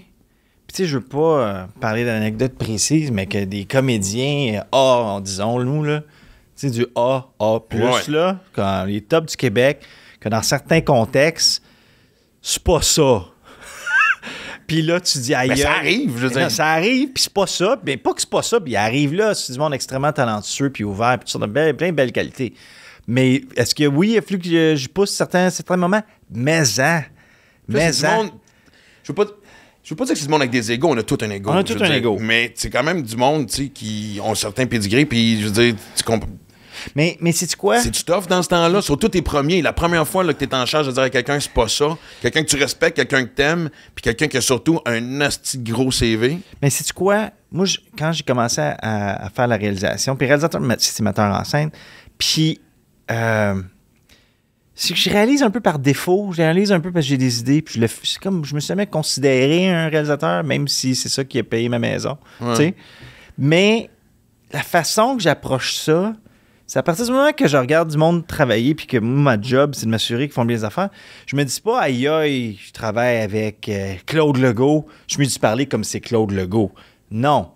Puis tu sais, je veux pas parler d'anecdotes précises, mais que des comédiens disons-nous, là, tu sais, du A+, là, quand les tops du Québec, que dans certains contextes, c'est pas ça. Puis là, tu dis, aïe. Mais ça arrive, je veux dire. Ça arrive, puis c'est pas ça. Mais pas que c'est pas ça, puis il arrive là, c'est du monde extrêmement talentueux, puis ouvert, puis tout ça, plein de belles qualités. Mais est-ce que oui, il a fallu que je pousse certains moments? Mais-en. Je veux pas dire que c'est du monde avec des égos, on a tout un égo. On a tout un égo. Mais c'est quand même du monde, tu sais, qui ont certains pédigrés, puis je veux dire, tu comprends. Mais c'est-tu quoi? C'est-tu tough dans ce temps-là? Surtout tes premiers. La première fois là, que t'es en charge de dire à quelqu'un, c'est pas ça. Quelqu'un que tu respectes, quelqu'un que t'aimes, puis quelqu'un qui a surtout un asti gros CV. Mais c'est-tu quoi? Moi, quand j'ai commencé à faire la réalisation, puis réalisateur, c'est metteur en scène, puis c'est que je réalise un peu par défaut, je réalise un peu parce que j'ai des idées, puis c'est comme je me suis jamais considéré un réalisateur, même si c'est ça qui a payé ma maison. Ouais. Tu sais. Mais la façon que j'approche ça, c'est à partir du moment que je regarde du monde travailler, puis que moi, ma job, c'est de m'assurer qu'ils font bien les affaires, je me dis pas, aïe, je travaille avec Claude Legault, je me dis parler comme c'est Claude Legault. Non.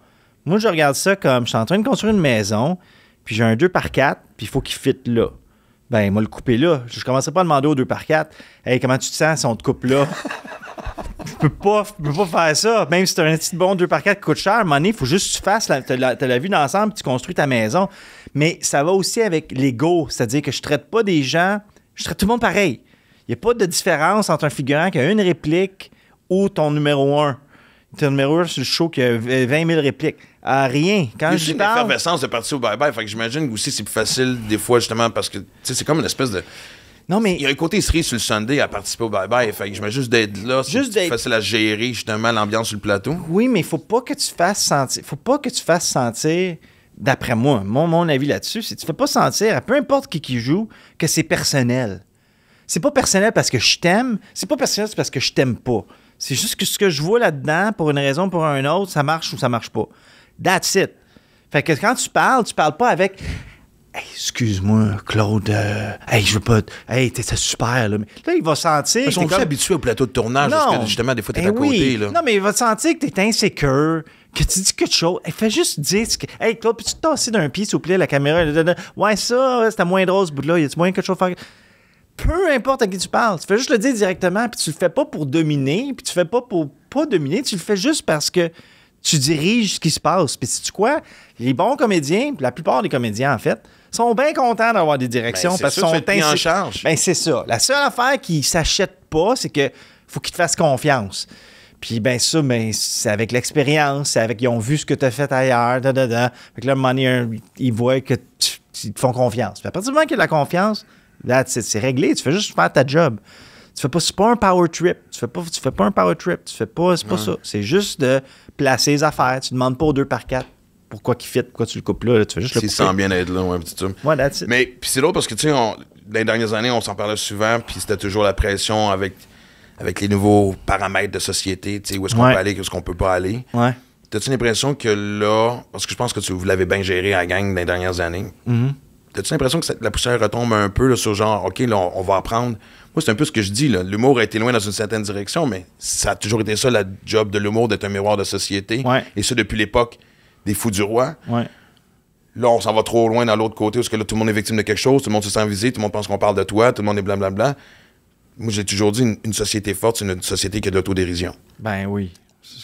Moi, je regarde ça comme je suis en train de construire une maison, puis j'ai un 2x4, puis il faut qu'il fitte là. Ben, moi, le couper là. Je commencerai pas à demander au 2x4, hey, comment tu te sens si on te coupe là? Je peux pas faire ça. Même si tu as un petit bon 2x4 qui coûte cher, à un moment donné, il faut juste que tu fasses t'as la vue d'ensemble, tu construis ta maison. Mais ça va aussi avec l'ego, c'est-à-dire que je traite pas des gens, je traite tout le monde pareil. Il n'y a pas de différence entre un figurant qui a une réplique ou ton numéro 1. Ton numéro 1 sur le show qui a 20 000 répliques. Rien. Quand je parle... l'effervescence de partir au bye-bye. Fait que j'imagine aussi c'est plus facile des fois, justement, parce que, tu sais, c'est comme une espèce de... Non, mais... Il y a un côté cerise sur le Sunday à participer au bye-bye. Fait que j'imagine juste d'être là, c'est plus facile à gérer, justement, l'ambiance sur le plateau. Oui, mais il faut pas que tu fasses sentir... D'après moi, mon avis là-dessus, c'est que tu fais pas sentir, à peu importe qui joue, que c'est personnel. C'est pas personnel parce que je t'aime, c'est pas personnel parce que je t'aime pas. C'est juste que ce que je vois là-dedans, pour une raison ou pour une autre, ça marche ou ça marche pas. That's it. Fait que quand tu parles pas avec hey, excuse-moi, Claude, hey, je veux pas. Hey, t'es super, là. Mais là, il va sentir. Ils sont tous habitués au plateau de tournage, parce que justement, des fois, t'es à côté, là. Non, mais il va sentir que t'es insécure, que tu dis quelque chose. Hey, fais juste dire hey, Claude, peux-tu te tasser d'un pied, s'il vous plaît, la caméra? Ouais, ça, c'était moins drôle, ce bout-là. Y a-tu moyen quelque chose à faire? Peu importe à qui tu parles, tu fais juste le dire directement, puis tu le fais pas pour dominer, puis tu le fais pas pour pas dominer, tu le fais juste parce que tu diriges ce qui se passe. Puis sais-tu quoi? Les bons comédiens, la plupart des comédiens, en fait, sont bien contents d'avoir des directions parce qu'ils sont pris en charge. Ben, c'est ça. La seule affaire qui s'achète pas, c'est que faut qu'ils te fassent confiance. Puis ben ça, ben, c'est avec l'expérience, c'est avec ils ont vu ce que tu as fait ailleurs, Fait que là, à un moment donné, ils voient que ils te font confiance. Puis à partir du moment qu'il y a de la confiance, là, c'est réglé. Tu fais juste faire ta job. C'est pas un power trip. Tu fais pas un power trip. C'est pas ça. C'est juste de placer les affaires. Tu demandes pas au 2x4 pourquoi qu'il fit, pourquoi tu le coupes là. Tu fais juste le couper. S'il sent bien être là, ouais, petit truc. Ouais, that's it. Mais puis c'est drôle parce que, tu sais, dans les dernières années, on s'en parlait souvent, puis c'était toujours la pression avec les nouveaux paramètres de société, tu sais, où est-ce qu'on peut aller, où est-ce qu'on peut pas aller. Ouais. T'as-tu l'impression que là, parce que je pense que vous l'avez bien géré à la gang dans les dernières années, t'as-tu l'impression que la poussière retombe un peu là, sur genre, OK, là, on va apprendre. Moi, c'est un peu ce que je dis, là. L'humour a été loin dans une certaine direction, mais ça a toujours été ça, la job de l'humour, d'être un miroir de société. Ouais. Et ça, depuis l'époque des Fous du Roi. Ouais. Là, on s'en va trop loin dans l'autre côté, parce que là, tout le monde est victime de quelque chose, tout le monde se sent visé, tout le monde pense qu'on parle de toi, tout le monde est blablabla. Moi, j'ai toujours dit, une société forte, c'est une société qui a de l'autodérision. Ben oui.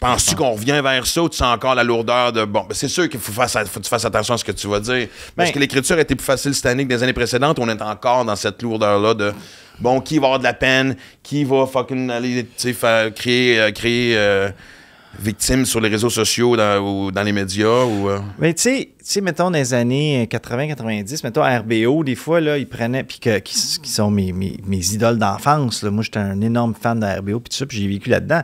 Penses-tu qu'on revient vers ça ou tu sens encore la lourdeur de... Bon, ben c'est sûr qu'il faut que tu fasses attention à ce que tu vas dire. Parce que l'écriture a été plus facile cette année que des années précédentes. On est encore dans cette lourdeur-là de... Bon, qui va avoir de la peine? Qui va fucking aller, tu sais, créer victime sur les réseaux sociaux ou dans les médias? Mais tu sais, mettons, dans les années 80-90, mettons, à RBO, des fois, là, ils prenaient... Puis qui sont mes idoles d'enfance. Là. Moi, j'étais un énorme fan de RBO, puis tout ça, puis j'ai vécu là-dedans.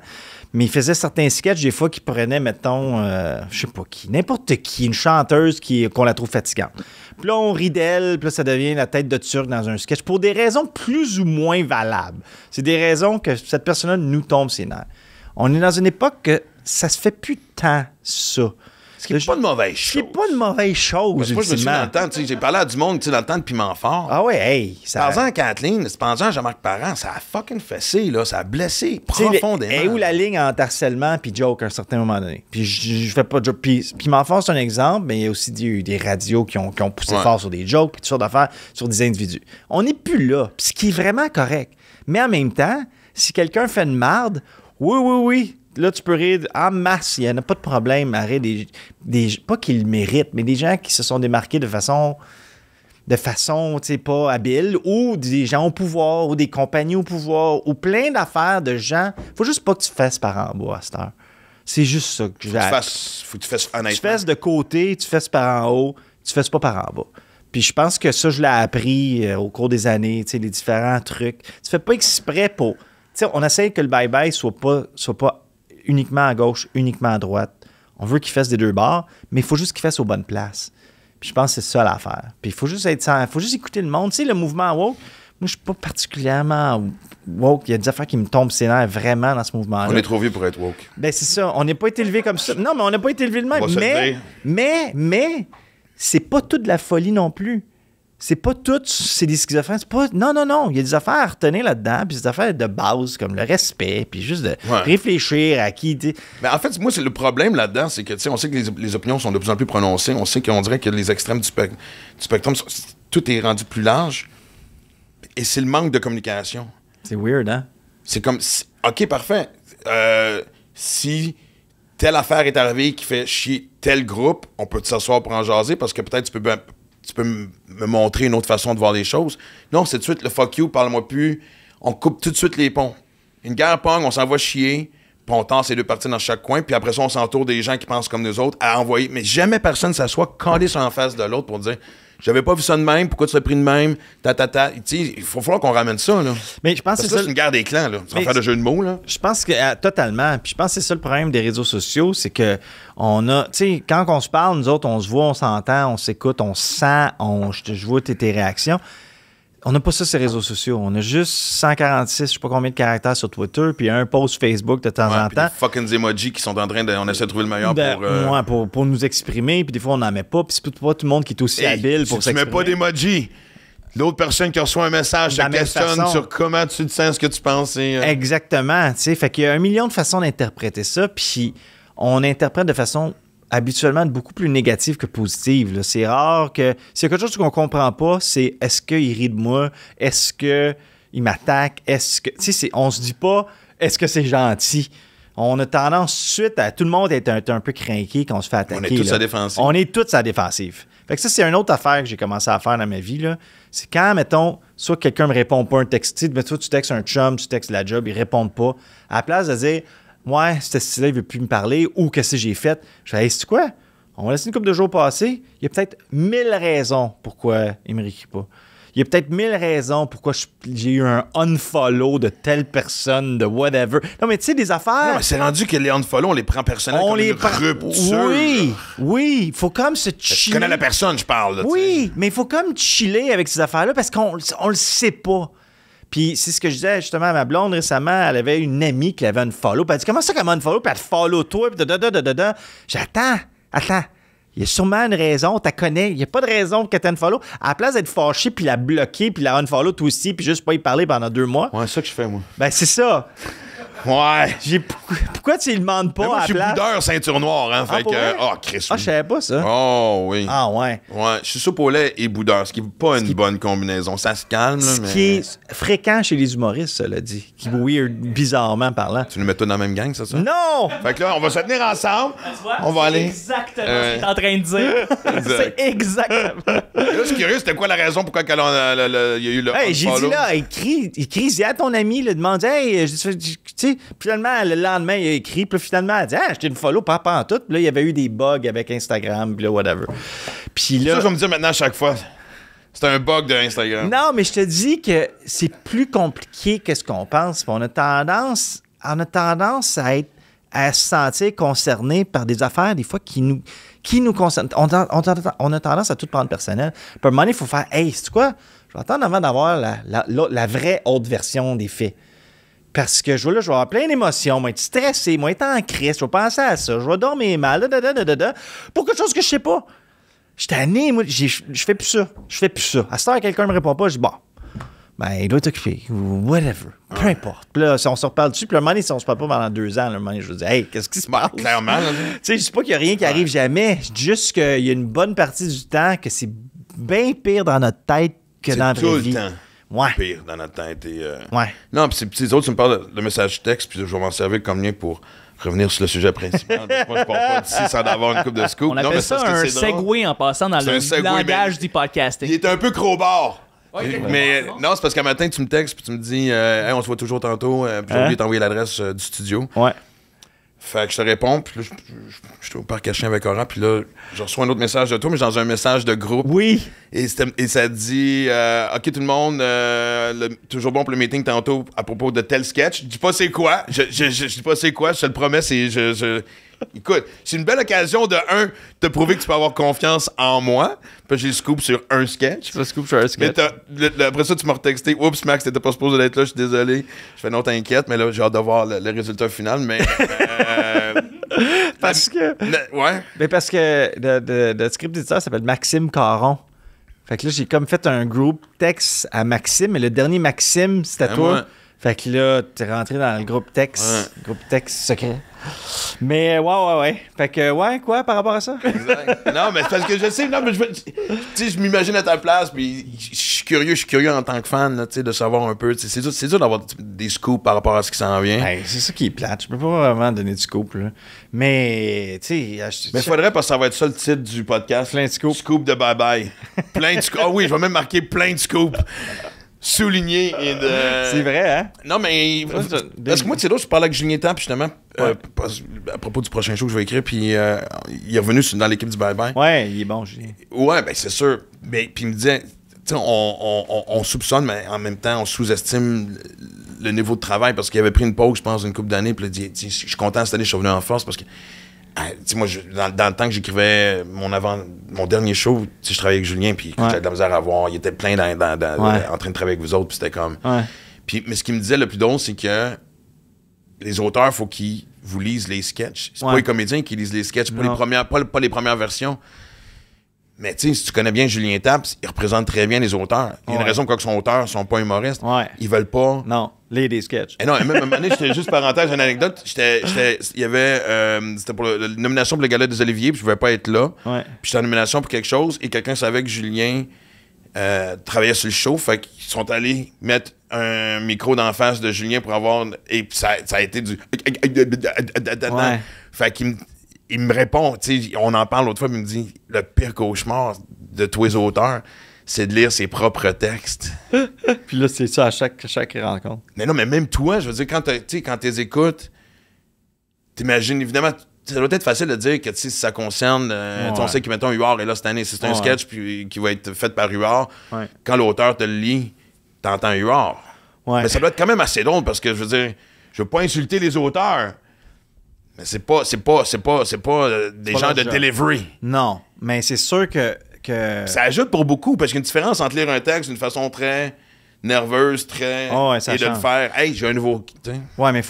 Mais il faisait certains sketchs, des fois, qui prenaient, mettons, je sais pas qui, n'importe qui, une chanteuse qu'on la trouve fatigante. Puis là, on rit d'elle, puis là, ça devient la tête de Turc dans un sketch pour des raisons plus ou moins valables. C'est des raisons que cette personne-là nous tombe ses nerfs. On est dans une époque que ça se fait plus tant, ça. Ce qui n'est pas de mauvaise chose. Ce qui n'est pas de mauvaise chose, moi, je me suis dans le temps, tu sais, j'ai parlé à du monde, tu sais, dans le temps de Piment Fort. Ah ouais, hey. Pensant à Kathleen, pensant à Jean-Marc Parent, ça a fucking fessé, là, ça a blessé profondément. Et où la ligne entre harcèlement puis joke à un certain moment donné. Puis je fais pas de joke. Puis Piment Fort, c'est un exemple, mais il y a aussi des radios qui ont poussé fort sur des jokes puis toutes sortes d'affaires sur des individus. On n'est plus là, ce qui est vraiment correct. Mais en même temps, si quelqu'un fait une marde, oui, là, tu peux rire en masse, il n'y en a pas de problème à rire pas qu'ils le méritent, mais des gens qui se sont démarqués de façon, tu sais, pas habile, ou des gens au pouvoir, ou des compagnies au pouvoir, ou plein d'affaires de gens. Faut juste pas que tu fasses par en bas à cette heure. C'est juste ça que j'ai. Faut que tu fasses honnêtement. Tu fasses de côté, tu fasses par en haut, tu fasses pas par en bas. Puis je pense que ça, je l'ai appris au cours des années, tu sais, les différents trucs. Tu fais pas exprès pour... Tu sais, on essaie que le bye-bye soit pas uniquement à gauche, uniquement à droite. On veut qu'il fasse des deux bords, mais il faut juste qu'il fasse aux bonnes places. Puis je pense que c'est ça l'affaire. Puis il faut juste écouter le monde. Tu sais, le mouvement woke, moi, je suis pas particulièrement woke. Il y a des affaires qui me tombent ses nerfs vraiment dans ce mouvement-là. On est trop vieux pour être woke. Ben c'est ça. On n'est pas été élevé comme ça. Non, mais on n'a pas été élevé de même. Mais c'est pas toute de la folie non plus. C'est pas tout, c'est des schizophrènes. C'est pas... Non. Il y a des affaires à retenir là-dedans, puis des affaires de base, comme le respect, puis juste de réfléchir à qui... Mais en fait, moi, c'est le problème là-dedans, c'est que, tu sais, on sait que les opinions sont de plus en plus prononcées. On sait qu'on dirait que les extrêmes du spectrum, tout est rendu plus large. Et c'est le manque de communication. C'est weird, hein? C'est comme... OK, parfait. Si telle affaire est arrivée qui fait chier tel groupe, on peut s'asseoir pour en jaser parce que peut-être tu peux me montrer une autre façon de voir les choses. Non, c'est tout de suite le fuck you, parle-moi plus. On coupe tout de suite les ponts. Une guerre pogne, on s'envoie chier, puis on tasse les deux parties dans chaque coin, puis après ça, on s'entoure des gens qui pensent comme nous autres à envoyer. Mais jamais personne ne s'assoit collé sur en face de l'autre pour dire j'avais pas vu ça de même, pourquoi tu l'as pris de même, il faut falloir qu'on ramène ça, là. Mais je pense que c'est une guerre des clans, là. Tu vas faire de jeu de mots, là. Je pense que totalement. Puis je pense que c'est ça le problème des réseaux sociaux, c'est que on a, tu sais, quand on se parle, nous autres, on se voit, on s'entend, on s'écoute, on se sent, je vois tes réactions. On n'a pas ça sur les réseaux sociaux. On a juste 146, je sais pas combien de caractères sur Twitter, puis un post Facebook de temps en temps. Des fucking emojis qui sont en train de... On essaie de trouver le meilleur pour nous exprimer, puis des fois, on n'en met pas, puis c'est pas tout le monde qui est aussi habile pour s'exprimer. Si tu mets pas d'emojis, l'autre personne qui reçoit un message te questionne sur comment tu te sens, ce que tu penses. Exactement, tu sais. Fait qu'il y a 1 million de façons d'interpréter ça, puis on interprète de façon... habituellement beaucoup plus négative que positive. Là. C'est rare que... S'il y a quelque chose qu'on comprend pas, c'est est-ce qu'il rit de moi? Est-ce qu'il m'attaque? Est-ce que... Tu sais, on se dit pas est-ce que c'est gentil? On a tendance tout de suite à tout le monde être un peu craqué quand on se fait attaquer. On est tous à défensive. On est tous à défensive. Fait que ça, c'est une autre affaire que j'ai commencé à faire dans ma vie. Là. C'est quand, mettons, soit quelqu'un me répond pas un texte, mais toi, tu textes un chum, tu textes la job, ils répondent pas. À la place de dire ouais, ce style-là, il veut plus me parler, ou qu'est-ce que j'ai fait? Je fais, hey, c'est quoi? On va laisser une couple de jours passer. Il y a peut-être 1000 raisons pourquoi il me réécrit pas. Il y a peut-être 1000 raisons pourquoi j'ai eu un unfollow de telle personne, de whatever. Non, mais tu sais, des affaires... Non, mais c'est rendu que les unfollow, on les prend personnellement comme une rupture. Oui, il faut comme se chiller. Je connais la personne, je parle. Là, oui, mais il faut comme chiller avec ces affaires-là parce qu'on le sait pas. Puis c'est ce que je disais justement à ma blonde récemment. Elle avait une amie qui avait un follow. Puis elle dit comment ça qu'elle m'a un follow? Puis elle te follow toi. Puis j'ai attends. Il y a sûrement une raison. Tu la connais. Il n'y a pas de raison pour qu'elle t'ait un follow. À la place d'être fâchée, puis la bloquer, puis la unfollow toi aussi, puis juste pas y parler pendant 2 mois. Ouais, c'est ça que je fais, moi. Ben c'est ça. Ouais. Pourquoi tu lui demandes pas moi, à la place? Je suis boudeur ceinture noire, hein. Fait que... Chris. Ah, je savais pas ça. Oh, oui. Ah, ouais. Ouais, je suis soupe au lait et boudeur, ce qui n'est pas une bonne combinaison. Ça se calme, là, mais... Ce qui est fréquent chez les humoristes, cela dit. Qui est weird, bizarrement parlant. Tu nous mets tous dans la même gang, c'est ça? Non! Fait que là, on va se tenir ensemble. On va aller... exactement ce qu'il est en train de dire. C'est exactement. Là, c'est curieux, c'était quoi la raison pourquoi il y a eu le j'ai dit là, écris à ton ami, là, demande, hey, tu sais, finalement, le lendemain, il a écrit, puis finalement, elle dit, j'étais une follow, pas en tout. Puis là, il y avait eu des bugs avec Instagram, puis là, whatever. Puis là. Ça, je vais me dire maintenant à chaque fois. C'est un bug de Instagram. Non, mais je te dis que c'est plus compliqué que ce qu'on pense. Puis on a tendance à se sentir concerné par des affaires, des fois, qui nous concernent. On a tendance à tout prendre personnel. Puis à un moment donné, il faut faire, hey, c'est quoi? Je vais attendre avant d'avoir la vraie haute version des faits. Parce que je vais avoir plein d'émotions, moi, être stressé, moi, être en crise, je vais penser à ça, je vais dormir mal, pour quelque chose que je sais pas. Je suis tanné, moi, je fais plus ça. À cette heure, quelqu'un me répond pas, je dis, bon, ben, il doit être occupé, ou whatever, peu importe. Puis là, si on se reparle dessus, puis le moment donné, si on se parle pas pendant 2 ans, là, un moment donné, je vais dire, hey, qu'est-ce qui se passe? Clairement. Tu sais, je dis pas qu'il y a rien qui arrive jamais, je dis juste qu'il y a une bonne partie du temps que c'est bien pire dans notre tête que dans la vraie vie. Tout le temps. Ouais. Pire dans notre tête. Ouais. Non, puis les autres, tu me parles de message texte, puis je vais m'en servir comme lien pour revenir sur le sujet principal. Moi, je parle pas d'ici sans avoir une coupe de scoop. On appelle ça un segue en passant dans le langage du podcasting. Il est un peu crowbar. Mais non, c'est parce qu'un matin, tu me textes puis tu me dis hey, on se voit toujours tantôt. Puis j'ai oublié de t'envoyer l'adresse du studio. Ouais. Fait que je te réponds, puis là, je suis au parc à chien avec Oran, puis là, je reçois un autre message de toi, mais dans un message de groupe. Oui. Et ça dit OK, tout le monde, toujours bon pour le meeting tantôt à propos de tel sketch. Je dis pas c'est quoi. Je dis pas c'est quoi, je te le promets, c'est. Écoute, c'est une belle occasion de te prouver que tu peux avoir confiance en moi. Puis j'ai le scoop sur un sketch. Tu scoop sur un sketch. Mais après ça, tu m'as retexté. Oups, Max, t'étais pas supposé d'être là, je suis désolé. Je fais non, t'inquiète, mais là, j'ai hâte de voir le résultat final. Mais. Parce que. Ouais. Mais parce que le script éditeur s'appelle Maxime Caron. Fait que là, j'ai comme fait un groupe texte à Maxime, mais le dernier Maxime, c'était toi. Moi. Fait que là, t'es rentré dans le groupe texte secret. Mais ouais. Fait que, ouais, quoi par rapport à ça? Exact. Non, mais c'est parce que je sais, non, mais je m'imagine à ta place, puis je suis curieux en tant que fan, là, de savoir un peu. C'est dur d'avoir des scoops par rapport à ce qui s'en vient. Ben, c'est ça qui est plate. Je peux pas vraiment donner du scoop, là. Mais, tu sais... Mais il faudrait, parce que ça va être ça le titre du podcast. Plein de scoops. Scoop de bye-bye. Plein de scoops. Ah oui, je vais même marquer plein de scoops. Souligné et de... C'est vrai, hein? Non, mais... Parce que moi, c'est là, je parlais avec Julien Temple, justement, à propos du prochain show que je vais écrire, puis il est revenu dans l'équipe du Bye Bye. Ouais, il est bon, Julien. Ouais, ben c'est sûr. Mais, puis il me disait, tu sais, on soupçonne, mais en même temps, on sous-estime le niveau de travail, parce qu'il avait pris une pause, je pense, une couple d'années, puis il a dit, je suis content cette année, je suis revenu en force, parce que... Tu sais, moi, dans le temps que j'écrivais mon dernier show, je travaillais avec Julien, puis j'avais de la misère à voir. Il était plein en train de travailler avec vous autres, puis c'était comme... Ouais. Mais ce qu'il me disait le plus drôle, c'est que les auteurs, il faut qu'ils vous lisent les sketchs. C'est pas les comédiens qui lisent les sketchs, pas les premières versions. Mais tu sais, si tu connais bien Julien Temple, il représente très bien les auteurs. Il y a une raison pourquoi ils sont auteurs, ils sont pas humoristes. Ouais. Ils veulent pas... Non, lire des sketchs. Et non, même à un moment donné, j'étais juste parenthèse, une anecdote. Il y avait... c'était pour la nomination pour le gala des Oliviers, puis je pouvais pas être là. Ouais. Puis j'étais en nomination pour quelque chose, et quelqu'un savait que Julien travaillait sur le show, fait qu'ils sont allés mettre un micro d'en face de Julien pour avoir... Et puis ça a été du... Ouais. Fait qu'il il me répond, tu sais, on en parle l'autre fois, il me dit, le pire cauchemar de tous les auteurs, c'est de lire ses propres textes. Puis là, c'est ça à chaque rencontre. Mais non, mais même toi, je veux dire, quand tu les écoutes, t'imagines, évidemment, ça doit être facile de dire que si ça concerne, on sait que, mettons, Huard est là cette année, c'est un sketch qui va être fait par Huard. Ouais. Quand l'auteur te le lit, t'entends Huard. Ouais. Mais ça doit être quand même assez drôle, parce que, je veux dire, je veux pas insulter les auteurs, mais c'est pas des gens de delivery. Non, mais c'est sûr que... Ça ajoute pour beaucoup, parce qu'il y a une différence entre lire un texte d'une façon très nerveuse, et de le faire. Hey, j'ai un nouveau... Ouais, mais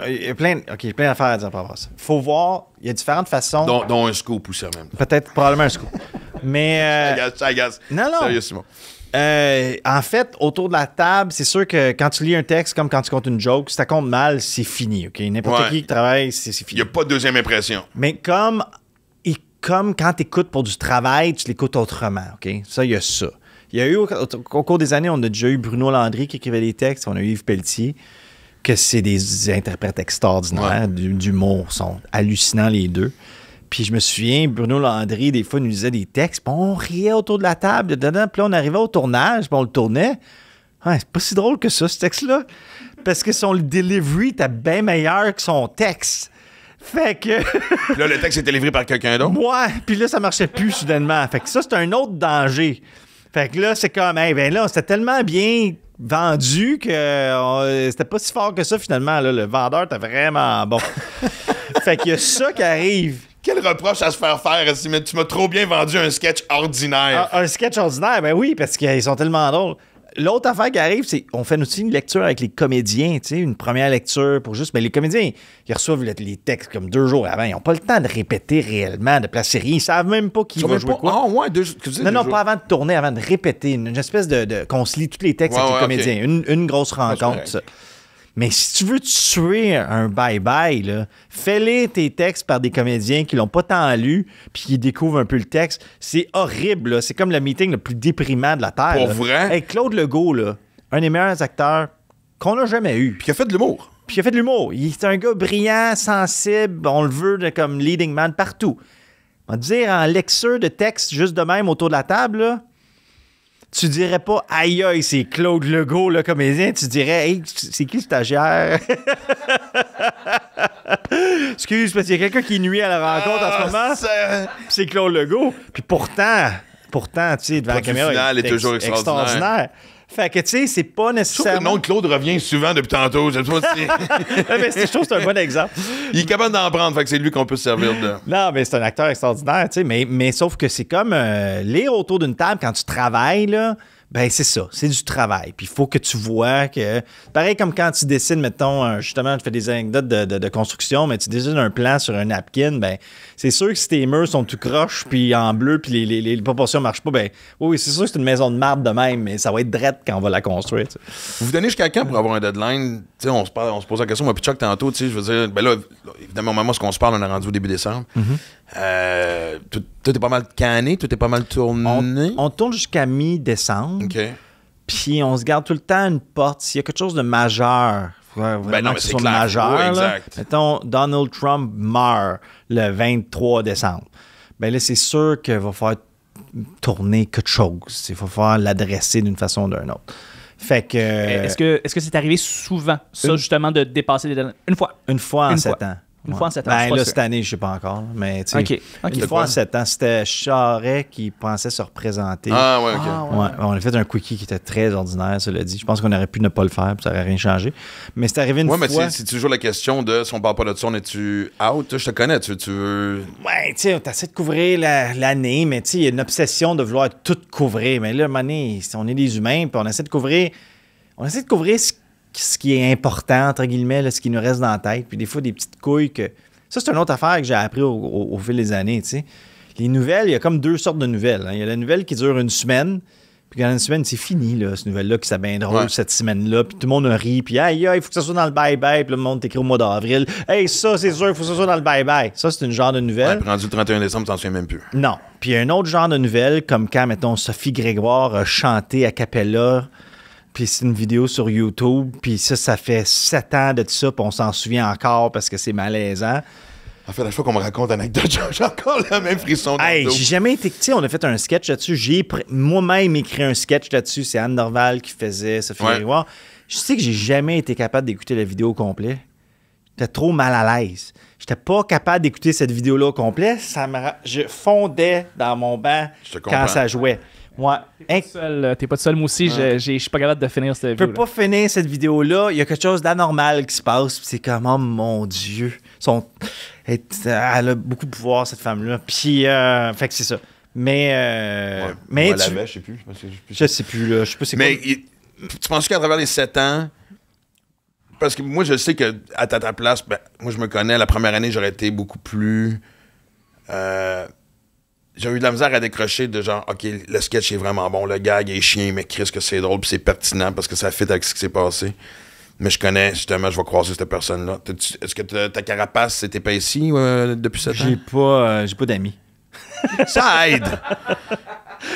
il y a plein d'affaires à dire par rapport à ça. Faut voir, il y a différentes façons... Dont un scoop aussi, même. Peut-être, probablement un scoop. Mais... Ça agace. Non. Sérieux, Simon. En fait, autour de la table, c'est sûr que quand tu lis un texte, comme quand tu comptes une joke, si ça compte mal, c'est fini, OK? N'importe qui travaille, c'est fini. Il n'y a pas de deuxième impression. Mais comme quand tu écoutes pour du travail, tu l'écoutes autrement, OK? Ça, il y a ça. Il y a eu, au cours des années, on a déjà eu Bruno Landry qui écrivait des textes, on a eu Yves Pelletier, que c'est des interprètes extraordinaires, d'humour, sont hallucinants les deux. Puis je me souviens, Bruno Landry, des fois, nous lisait des textes, puis on riait autour de la table, puis là, on arrivait au tournage, puis on le tournait. Ouais, c'est pas si drôle que ça, ce texte-là. Parce que son delivery était bien meilleur que son texte. Fait que... Puis là, le texte était livré par quelqu'un d'autre? Ouais, puis là, ça marchait plus soudainement. Fait que ça, c'est un autre danger. Fait que là, c'est comme, ben là, c'était tellement bien vendu que c'était pas si fort que ça, finalement. Là. Le vendeur était vraiment bon. Fait qu'il y a ça qui arrive. Quel reproche à se faire mais tu m'as trop bien vendu un sketch ordinaire. Un sketch ordinaire, ben oui, parce qu'ils sont tellement drôles. L'autre affaire qui arrive, c'est qu'on fait aussi une lecture avec les comédiens, tu sais, une première lecture pour juste... Mais les comédiens, ils reçouvent les textes comme 2 jours avant. Ils n'ont pas le temps de répéter réellement, de placer rien. Ils savent même pas qui va jouer quoi. Ah ouais, non, pas avant de tourner, avant de répéter. Une espèce de qu'on se lit tous les textes avec les comédiens. Okay. Une grosse rencontre, ça. Mais si tu veux tuer un bye-bye, là, fais-les tes textes par des comédiens qui l'ont pas tant lu puis qui découvrent un peu le texte. C'est horrible, là. C'est comme le meeting le plus déprimant de la Terre. Pour vrai? Hey, Claude Legault, là, un des meilleurs acteurs qu'on n'a jamais eu. Puis qui a fait de l'humour. Puis il a fait de l'humour. Il est un gars brillant, sensible, on le veut comme leading man partout. On va te dire, en lecture de texte, juste de même autour de la table, là, tu dirais pas « Aïe, aïe, c'est Claude Legault, le comédien », tu dirais « Hey, c'est qui le stagiaire? » Excuse, parce qu'il y a quelqu'un qui nuit à la rencontre en ce moment. C'est Claude Legault. Puis pourtant, tu sais, devant la caméra, final est toujours extraordinaire. Fait que, tu sais, c'est pas nécessairement... Je trouve que le nom de Claude revient souvent depuis tantôt. Je sais pas si... je trouve que c'est un bon exemple. Il est capable d'en prendre, fait que c'est lui qu'on peut se servir de... Non, mais c'est un acteur extraordinaire, tu sais. Mais sauf que c'est comme lire autour d'une table quand tu travailles, là. Ben, c'est ça, c'est du travail. Puis il faut que tu vois que... Pareil comme quand tu dessines, mettons, justement, tu fais des anecdotes de construction, mais tu dessines un plan sur un napkin, ben c'est sûr que si tes murs sont tout croches, puis en bleu, puis les proportions marchent pas, ben oui, c'est sûr que c'est une maison de marbre de même, mais ça va être drette quand on va la construire, t'sais. Vous donnez jusqu'à quand pour avoir un deadline? Tu sais, on se pose la question, moi puis Chuck tantôt, tu sais, je veux dire, ben là, évidemment, au moment où on se parle, on est rendu au début décembre. Tout est pas mal canné, tout est pas mal tourné. On tourne jusqu'à mi-décembre. OK. Puis on se garde tout le temps une porte. S'il y a quelque chose de majeur, non, mais c'est clair. majeur, oui, exact. Mettons, Donald Trump meurt le 23 décembre. Ben là, c'est sûr qu'il va falloir tourner quelque chose. Il va falloir l'adresser d'une façon ou d'une autre. Fait que... Est-ce que c'est arrivé souvent, ça, justement, de dépasser les deadlines? Une fois. Une fois en 7 ans. Une fois en 7 ans. Ben là, cette année, je sais pas encore. Mais tu sais, une fois en 7 ans, c'était Charest qui pensait se représenter. Ah ouais, OK. Ouais, on a fait un quickie qui était très ordinaire, cela dit. Je pense qu'on aurait pu ne pas le faire, puis ça n'aurait rien changé. Mais c'est arrivé une fois... Ouais, mais c'est toujours la question de si on parle pas de ça, on est-tu out? Je te connais, tu veux... Ouais, tu sais, on essaie de couvrir l'année, mais tu sais, il y a une obsession de vouloir tout couvrir. Mais là, à un moment donné, on est des humains, puis on essaie de couvrir ce qui est important, entre guillemets, là, ce qui nous reste dans la tête. Puis des fois, des petites couilles que... Ça, c'est une autre affaire que j'ai appris au fil des années, tu sais. Les nouvelles, il y a comme 2 sortes de nouvelles. Hein. Il y a la nouvelle qui dure une semaine, puis quand une semaine, c'est fini, là, cette nouvelle-là, qui c'est bien drôle, cette semaine-là, puis tout le monde rit, puis aïe, il faut que ça soit dans le bye-bye, puis le monde t'écrit au mois d'avril. Hey, ça, c'est sûr, il faut que ça soit dans le bye-bye. Ça, c'est une genre de nouvelle. Ouais, puis rendu le 31 décembre, t'en souviens même plus. Non. Puis il y a un autre genre de nouvelle, comme quand, mettons, Sophie Grégoire a chanté a cappella. Puis c'est une vidéo sur YouTube. Puis ça fait 7 ans de ça. Puis on s'en souvient encore parce que c'est malaisant. En fait, la fois qu'on me raconte une anecdote, j'ai encore le même frisson dans le dos. J'ai jamais été... Tu sais, on a fait un sketch là-dessus. J'ai moi-même écrit un sketch là-dessus. C'est Anne Dorval qui faisait Sophie Grégoire. Je sais que j'ai jamais été capable d'écouter la vidéo au complet. J'étais trop mal à l'aise. J'étais pas capable d'écouter cette vidéo-là au complet. Je fondais dans mon banc quand ça jouait. Ouais. T'es pas tout seul. Moi aussi, je suis pas capable de finir cette vidéo. Je peux pas finir cette vidéo-là. Il y a quelque chose d'anormal qui se passe. C'est comme, oh mon Dieu. Elle a beaucoup de pouvoir, cette femme-là. Puis, fait que c'est ça. Mais je sais plus. Je sais plus, là. Je sais pas c'est quoi. Mais tu penses qu'à travers les 7 ans... Parce que moi, je sais que à ta place, ben, moi, je me connais. La première année, j'aurais été beaucoup plus... j'ai eu de la misère à décrocher de genre, OK, le sketch est vraiment bon, le gag est chien, mais Chris, que c'est drôle, puis c'est pertinent parce que ça fit avec ce qui s'est passé. Mais je connais, justement, je vais croiser cette personne-là. Est-ce que ta carapace s'est épaissie depuis 7 ans? J'ai pas d'amis. Ça aide!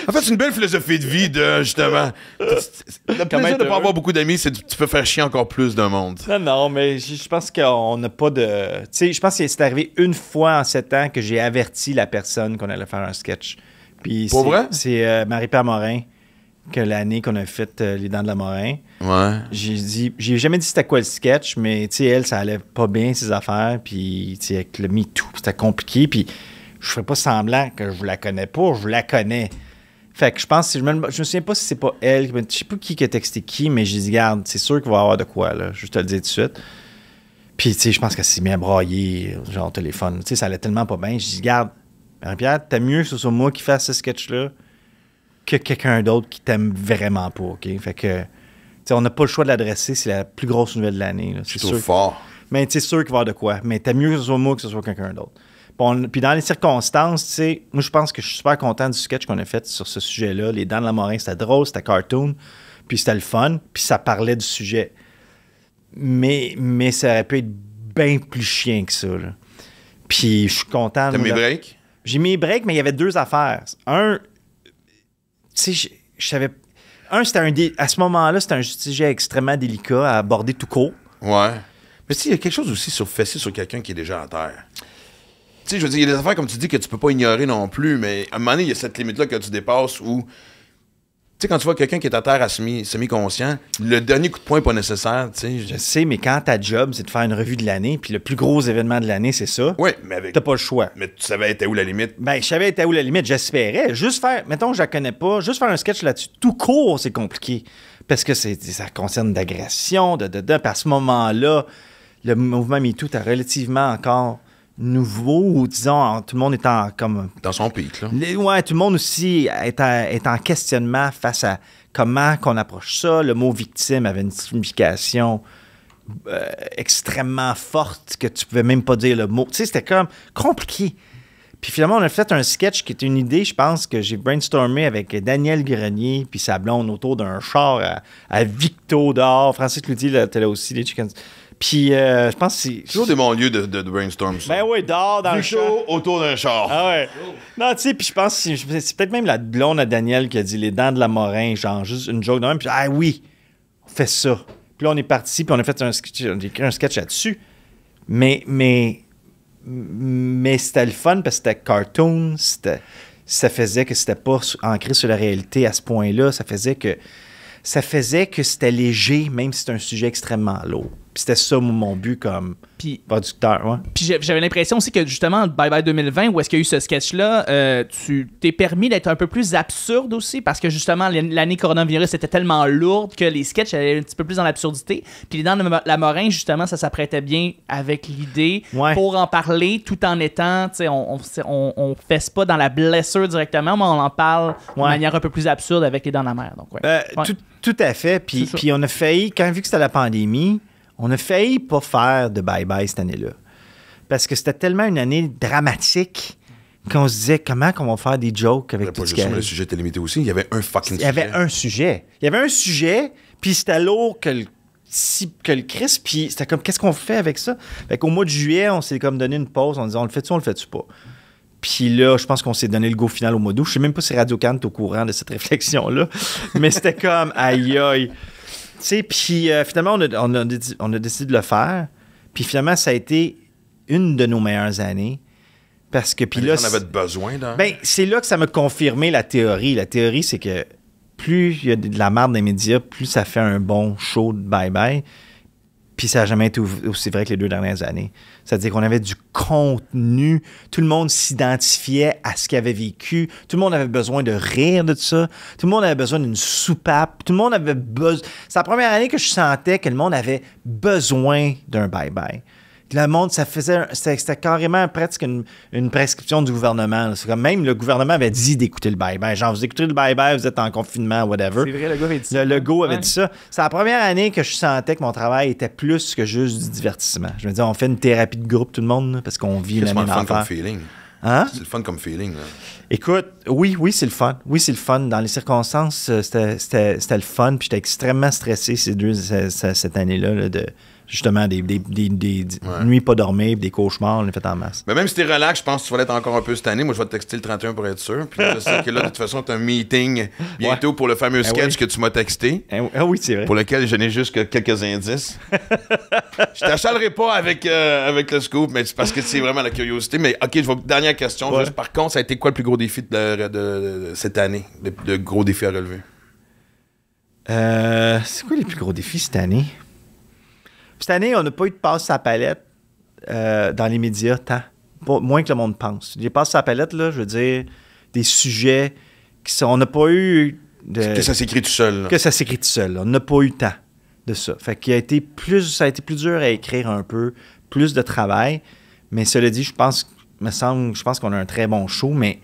En fait, c'est une belle philosophie de vie de, justement... Le plaisir de ne pas avoir beaucoup d'amis, c'est que tu peux faire chier encore plus d'un monde. Non, mais je pense qu'on n'a pas de... Tu sais, je pense que c'est arrivé une fois en 7 ans que j'ai averti la personne qu'on allait faire un sketch. Puis pour vrai? C'est Marie-Pierre Morin, que l'année qu'on a fait Les Dents de la Morin. Ouais. J'ai jamais dit c'était quoi le sketch, mais tu sais, elle, ça allait pas bien, ses affaires. Puis, tu sais, avec le MeToo, c'était compliqué. Puis, je ferais pas semblant que je la connais pas, je la connais. Fait que je pense, je me souviens pas si c'est pas elle, je sais pas qui a texté qui, mais j'ai dit, garde, c'est sûr qu'il va y avoir de quoi, là, je te le dis tout de suite. Puis, tu sais, je pense qu'elle s'est mise à brailler, genre au téléphone. Tu sais, ça allait tellement pas bien. J'ai dit, garde, Marie-Pierre, t'as mieux que ce soit moi qui fasse ce sketch-là que quelqu'un d'autre qui t'aime vraiment pas, OK? Fait que, tu sais, on n'a pas le choix de l'adresser, c'est la plus grosse nouvelle de l'année. Là, c'est sûr. Fort. Mais tu sais, sûr qu'il va y avoir de quoi. Mais t'as mieux que ce soit moi que ce soit quelqu'un d'autre. Puis dans les circonstances, tu sais, moi, je pense que je suis super content du sketch qu'on a fait sur ce sujet-là. Les Dents de la Morin, c'était drôle, c'était cartoon, puis c'était le fun, puis ça parlait du sujet. Mais ça aurait pu être bien plus chien que ça, là. Puis je suis content. T'as mis break? J'ai mis break, mais il y avait 2 affaires. Un, tu sais, je savais... À ce moment-là, c'était un sujet extrêmement délicat à aborder tout court. Ouais. Mais tu sais, il y a quelque chose aussi sur fesser sur quelqu'un qui est déjà à terre. Tu sais, je veux dire, il y a des affaires, comme tu dis, que tu peux pas ignorer non plus, mais à un moment donné, il y a cette limite-là que tu dépasses où... Tu sais, quand tu vois quelqu'un qui est à terre à semi-conscient, le dernier coup de poing n'est pas nécessaire, tu sais. Je sais, mais quand ta job, c'est de faire une revue de l'année, puis le plus gros événement de l'année, c'est ça. Oui, mais avec... T'as pas le choix. Mais tu savais était où la limite? Ben, je savais était où la limite, j'espérais. Juste faire, mettons, je la connais pas, juste faire un sketch là-dessus, tout court, c'est compliqué. Parce que ça concerne d'agression, puis à ce moment-là, le mouvement MeToo est relativement encore nouveau, ou disons, tout le monde est comme... Dans son pic, là. Ouais, tout le monde aussi est en questionnement face à comment qu'on approche ça. Le mot victime avait une signification extrêmement forte que tu pouvais même pas dire le mot. Tu sais, c'était comme compliqué. Puis finalement, on a fait un sketch qui était une idée, je pense, que j'ai brainstormé avec Daniel Grenier puis sa blonde autour d'un char à Victo dehors. Francis Cloutier était là aussi, les Chickens. Puis je pense que c'est... toujours des bons lieux de brainstorm, ça. Ben oui, dehors dans le char. autour d'un char. Ah ouais. Non, tu sais, puis je pense que c'est peut-être même la blonde à Daniel qui a dit les dents de la Morin, genre juste une joke de même. Puis oui, on fait ça. Puis là, on est parti, puis on a fait on a écrit un sketch là-dessus. Mais c'était le fun parce que c'était cartoon, ça faisait que c'était pas ancré sur la réalité à ce point-là. Ça faisait que c'était léger, même si c'était un sujet extrêmement lourd. Puis c'était ça mon but comme producteur. Ouais. Puis j'avais l'impression aussi que justement, Bye Bye 2020, où est-ce qu'il y a eu ce sketch-là, tu t'es permis d'être un peu plus absurde aussi, parce que justement, l'année coronavirus était tellement lourde que les sketchs allaient un petit peu plus dans l'absurdité. Puis les dents de la Morin, justement, ça s'apprêtait bien avec l'idée pour en parler tout en étant, tu sais, on fesse pas dans la blessure directement, mais on en parle de manière un peu plus absurde avec les dents de la mer. Donc, Tout à fait. Puis on a failli, vu que c'était la pandémie, on a failli pas faire de bye-bye cette année-là. Parce que c'était tellement une année dramatique qu'on se disait comment qu'on va faire des jokes avec tout ce qu'il y avait. Le sujet était limité aussi. Il y avait un fucking sujet. Il y avait un sujet, puis c'était lourd que le Christ, puis c'était comme, qu'est-ce qu'on fait avec ça? Fait qu'au mois de juillet, on s'est comme donné une pause en disant, on le fait-tu, on le fait-tu pas? Puis là, je pense qu'on s'est donné le go final au mois d'août. Je sais même pas si Radio-Can est au courant de cette réflexion-là, mais c'était comme, aïe aïe. Tu sais, puis finalement, on a décidé de le faire. Puis finalement, ça a été une de nos meilleures années. Parce que, puis là... On avait besoin d'un... Ben, c'est là que ça m'a confirmé la théorie. La théorie, c'est que plus il y a de la merde dans les médias, plus ça fait un bon show de bye-bye. Puis ça n'a jamais été aussi vrai que les 2 dernières années. C'est-à-dire qu'on avait du contenu. Tout le monde s'identifiait à ce qu'il avait vécu. Tout le monde avait besoin de rire de ça. Tout le monde avait besoin d'une soupape. Tout le monde avait besoin... C'est la première année que je sentais que le monde avait besoin d'un bye-bye. Le monde, c'était carrément presque une prescription du gouvernement. C'est comme même le gouvernement avait dit d'écouter le bye-bye. Genre, vous écoutez le bye-bye, vous êtes en confinement, whatever. C'est vrai, le gars avait dit ça. Le go avait dit ça. C'est la première année que je sentais que mon travail était plus que juste du divertissement. Je me disais, on fait une thérapie de groupe, tout le monde, là, parce qu'on vit la même affaire. C'est le fun comme feeling. Hein? C'est le fun comme feeling. Là. Écoute, oui, c'est le fun. Oui, c'est le fun. Dans les circonstances, c'était le fun. Puis j'étais extrêmement stressé cette année-là là, de... Justement, des nuits pas dormir, des cauchemars, on les fait en masse. Mais même si t'es relax, je pense que tu vas l'être encore un peu cette année. Moi, je vais te texter le 31 pour être sûr. Puis je sais que là, de toute façon, t'as un meeting bientôt pour le fameux sketch que tu m'as texté. Oui, c'est vrai. Pour lequel je n'ai juste que quelques indices. Je t'achalerai pas avec le scoop, mais c'est parce que c'est vraiment la curiosité. Mais OK, dernière question. Juste, par contre, ça a été quoi le plus gros défi de cette année? Le gros défi à relever? C'est quoi les plus gros défis cette année? Cette année, on n'a pas eu de passe à la palette dans les médias tant. Moins que le monde pense. Les passes à la palette, là, je veux dire, des sujets qui sont... On n'a pas eu... Que ça s'écrit tout seul. Là. Que ça s'écrit tout seul. On n'a pas eu tant de ça. Fait qu'il ça a été plus dur à écrire un peu, plus de travail. Mais cela dit, je pense qu'on a un très bon show, mais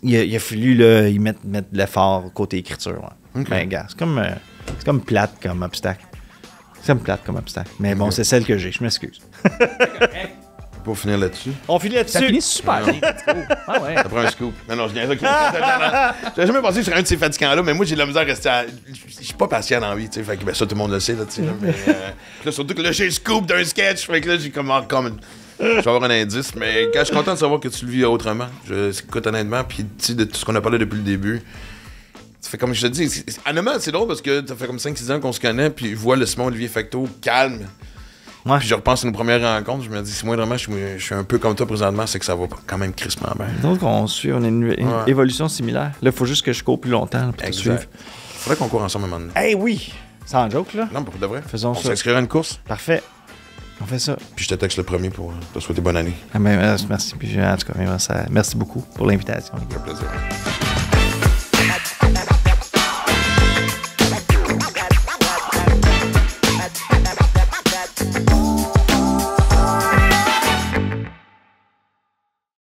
il a fallu là, y mettre de l'effort côté écriture. Ouais. Okay. Ben, gars, c'est comme plate comme obstacle. C'est plate comme obstacle. Mais bon, c'est celle que j'ai. Je m'excuse. Pour finir là-dessus. On finit là-dessus. Ça finit super bien. Ah ouais. Ça prend un scoop. Non, je viens là. J'avais jamais pensé sur un de ces fatigants-là, mais moi, j'ai de la misère à rester Je suis pas patient dans la vie, tu sais. Fait que ça, tout le monde le sait, là, tu sais. Mais là, surtout que là, j'ai le scoop d'un sketch. Fait que là, j'ai comme je vais avoir un indice. Mais quand je suis content de savoir que tu le vis autrement. Écoute, honnêtement, puis tu sais, de tout ce qu'on a parlé depuis le début. Ça fait comme je te dis, honnêtement, c'est drôle parce que ça fait comme 5-6 ans qu'on se connaît, puis je vois le Simon Olivier Facto calme. Ouais. Puis je repense à nos premières rencontres, je me dis, si moi, vraiment, je suis un peu comme toi présentement, c'est que ça va quand même crissement bien. Donc, on a une évolution similaire. Là, il faut juste que je cours plus longtemps pour te suivre. Faudrait qu'on court ensemble un moment donné. Eh oui! Sans joke, là. Non, pour de vrai. Faisons ça. On s'inscrira à une course. Parfait. On fait ça. Puis je te texte le premier pour te souhaiter bonne année. Ah ben, merci. Puis, en tout cas, merci beaucoup pour l'invitation. Ça fait plaisir.